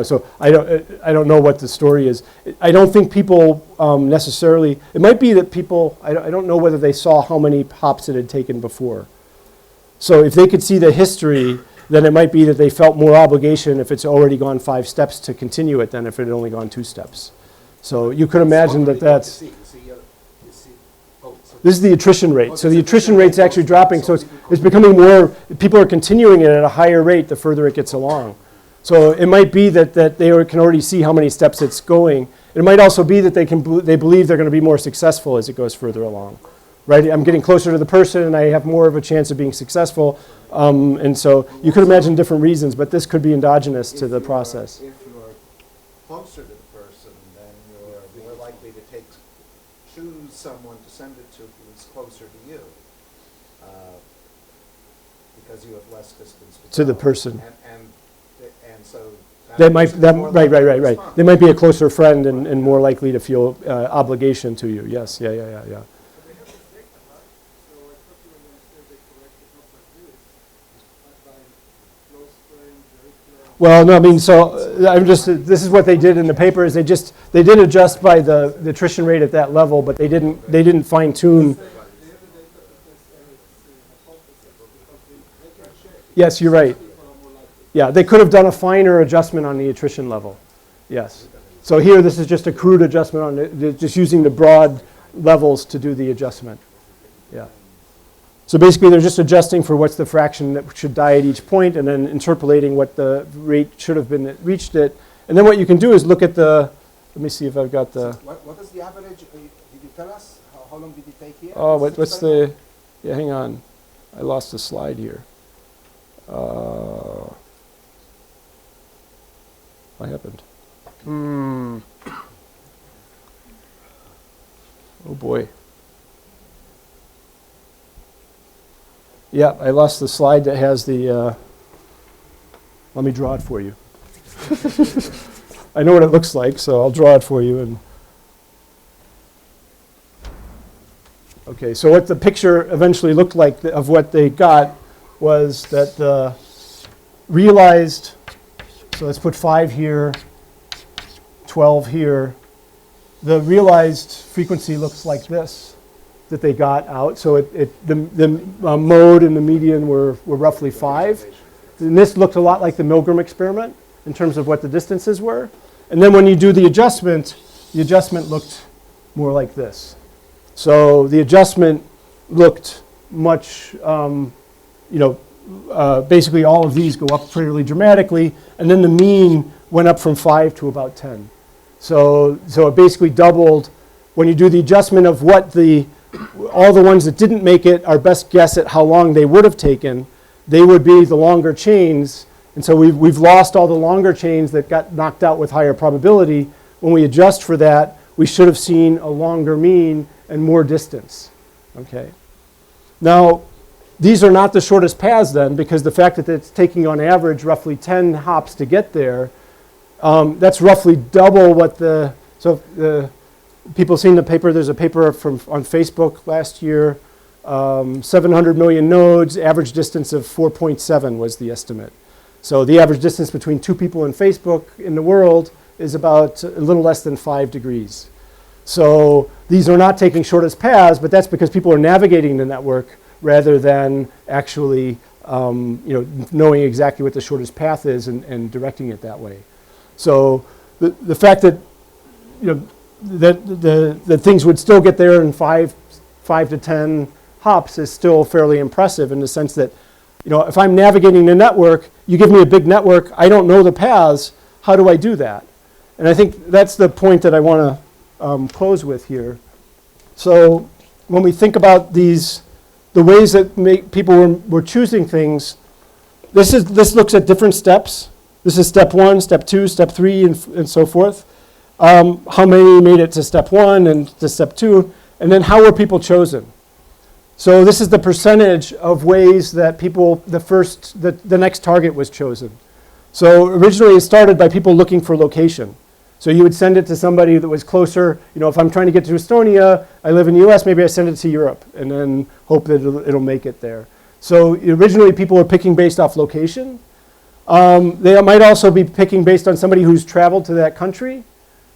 So I don't know what the story is. I don't think people necessarily. It might be that people. I don't know whether they saw how many hops it had taken before. So if they could see the history, then it might be that they felt more obligation if it's already gone 5 steps to continue it than if it had only gone 2 steps. So you could imagine that that's, You see, oh, so this is the attrition rate. Oh, So this the is attrition attrition rate's rate actually goes dropping, down, so so it's becoming more, people are continuing it at a higher rate the further it gets along. So it might be that can already see how many steps it's going. It might also be that they believe they're going to be more successful as it goes further along. Right? I'm getting closer to the person and I have more of a chance of being successful. And so you could imagine different reasons, but this could be endogenous to the process. If you're closer to the person, then you're more likely to choose someone to send it to who's closer to you, because you have less distance To the go. person. And so That might, person's more right. likely to respond. They might be a closer friend and more likely to feel obligation to you. Yes, yeah. Well, no, I mean, so this is what they did in the paper is they did adjust by the attrition rate at that level, but they didn't fine tune. Yes, you're right. Yeah, they could have done a finer adjustment on the attrition level. Yes. So here, this is just a crude adjustment on just using the broad levels to do the adjustment. Yeah. So basically, they're just adjusting for what's the fraction that should die at each point, and then interpolating what the rate should have been that reached it. And then what you can do is look at the. Let me see if I've got the. what is the average? Did you tell us? How long did it take here? Oh, what's the? Yeah, hang on. I lost the slide here. What happened? Oh boy. Yeah, I lost the slide that has the. Let me draw it for you. I know what it looks like, so I'll draw it for you. And okay, so what the picture eventually looked like of what they got was that the realized, so let's put 5 here, 12 here. The realized frequency looks like this that they got out. So the mode and the median were roughly 5. And this looked a lot like the Milgram experiment in terms of what the distances were. And then when you do the adjustment looked more like this. So the adjustment looked much, basically all of these go up fairly dramatically, and then the mean went up from 5 to about 10. So it basically doubled. When you do the adjustment of what all the ones that didn't make it, our best guess at how long they would have taken, they would be the longer chains. And so we've lost all the longer chains that got knocked out with higher probability. When we adjust for that, we should have seen a longer mean and more distance. Okay. Now, these are not the shortest paths then, because the fact that it's taking on average roughly 10 hops to get there, that's roughly double what people seen the paper. There's a paper on Facebook last year, 700 million nodes, average distance of 4.7 was the estimate. So the average distance between 2 people in Facebook in the world is about a little less than 5 degrees. So these are not taking shortest paths, but that's because people are navigating the network rather than actually knowing exactly what the shortest path is and directing it that way. So the fact that that things would still get there in 5 to 10 hops is still fairly impressive in the sense that if I'm navigating the network, you give me a big network, I don't know the paths, how do I do that? And I think that's the point that I want to close with here. So when we think about the ways that people were choosing things, this looks at different steps. This is step 1, step 2, step 3, and so forth. How many made it to step 1 and to step 2, and then how were people chosen? So this is the percentage of ways that the next target was chosen. So originally it started by people looking for location. So you would send it to somebody that was closer. If I'm trying to get to Estonia, I live in the US, maybe I send it to Europe and then hope that it'll make it there. So originally people were picking based off location. They might also be picking based on somebody who's traveled to that country.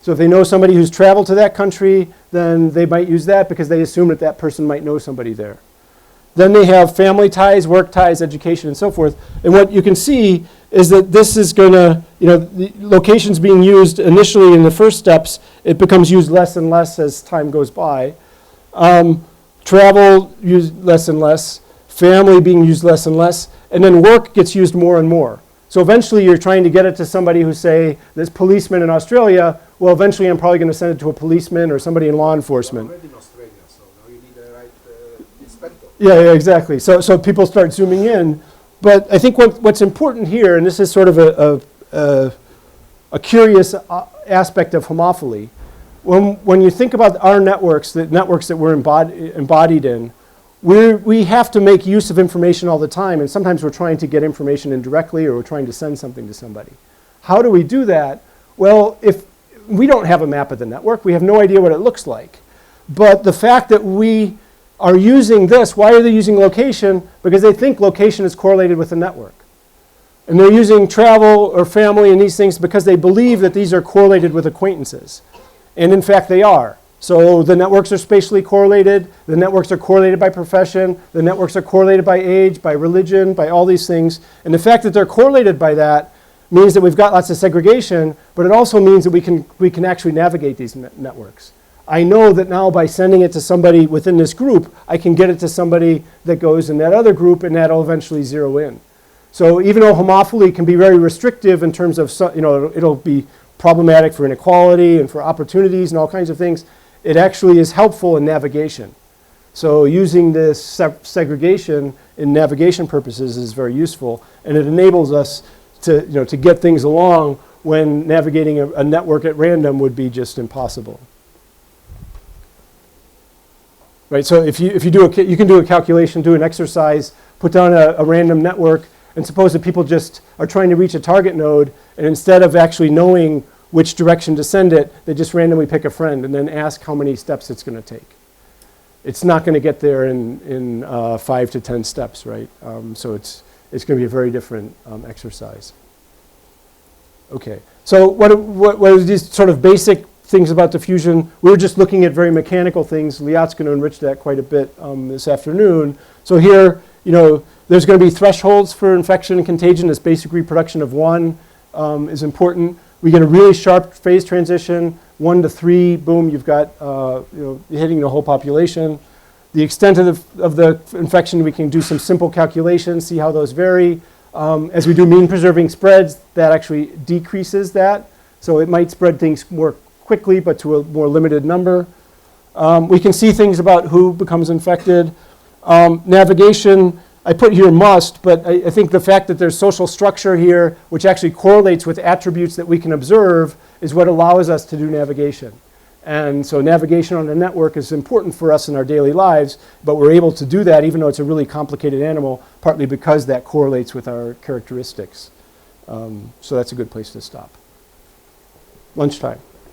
So if they know somebody who's traveled to that country, then they might use that because they assume that person might know somebody there. Then they have family ties, work ties, education, and so forth. And what you can see is that this is going to, the locations being used initially in the first steps, it becomes used less and less as time goes by. Travel used less and less, family being used less and less, and then work gets used more and more. So eventually you're trying to get it to somebody who say, this policeman in Australia, well, eventually I'm probably going to send it to a policeman or somebody in law enforcement. Already in Australia, so now you need the right inspector. Yeah, exactly. So people start zooming in. But I think what's important here, and this is sort of a curious aspect of homophily, when you think about our networks, the networks that we're embodied in, we have to make use of information all the time, and sometimes we're trying to get information indirectly or we're trying to send something to somebody. How do we do that? Well, if we don't have a map of the network, we have no idea what it looks like. But the fact that we are using this, why are they using location? Because they think location is correlated with the network. And they're using travel or family and these things because they believe that these are correlated with acquaintances. And in fact, they are. So the networks are spatially correlated, the networks are correlated by profession, the networks are correlated by age, by religion, by all these things. And the fact that they're correlated by that means that we've got lots of segregation, but it also means that we can actually navigate these networks. I know that now by sending it to somebody within this group, I can get it to somebody that goes in that other group, and that'll eventually zero in. So even though homophily can be very restrictive in terms of, it'll be problematic for inequality and for opportunities and all kinds of things, it actually is helpful in navigation. So using this segregation in navigation purposes is very useful, and it enables us to get things along when navigating a network at random would be just impossible. Right, so if you do you can do a calculation, do an exercise, put down a random network, and suppose that people just are trying to reach a target node, and instead of actually knowing which direction to send it, they just randomly pick a friend and then ask how many steps it's going to take. It's not going to get there in 5 to 10 steps, right? So it's going to be a very different exercise. Okay, so what are these sort of basic things about diffusion? We're just looking at very mechanical things. Liat's going to enrich that quite a bit this afternoon. So here, there's going to be thresholds for infection and contagion. This basic reproduction of 1 is important. We get a really sharp phase transition, 1 to 3, boom, you've got hitting the whole population. The extent of the infection, we can do some simple calculations, see how those vary. As we do mean preserving spreads, that actually decreases that. So it might spread things more quickly, but to a more limited number. We can see things about who becomes infected. Navigation, I put here must, but I think the fact that there's social structure here, which actually correlates with attributes that we can observe, is what allows us to do navigation. And so navigation on the network is important for us in our daily lives, but we're able to do that even though it's a really complicated animal, partly because that correlates with our characteristics. So that's a good place to stop. Lunchtime.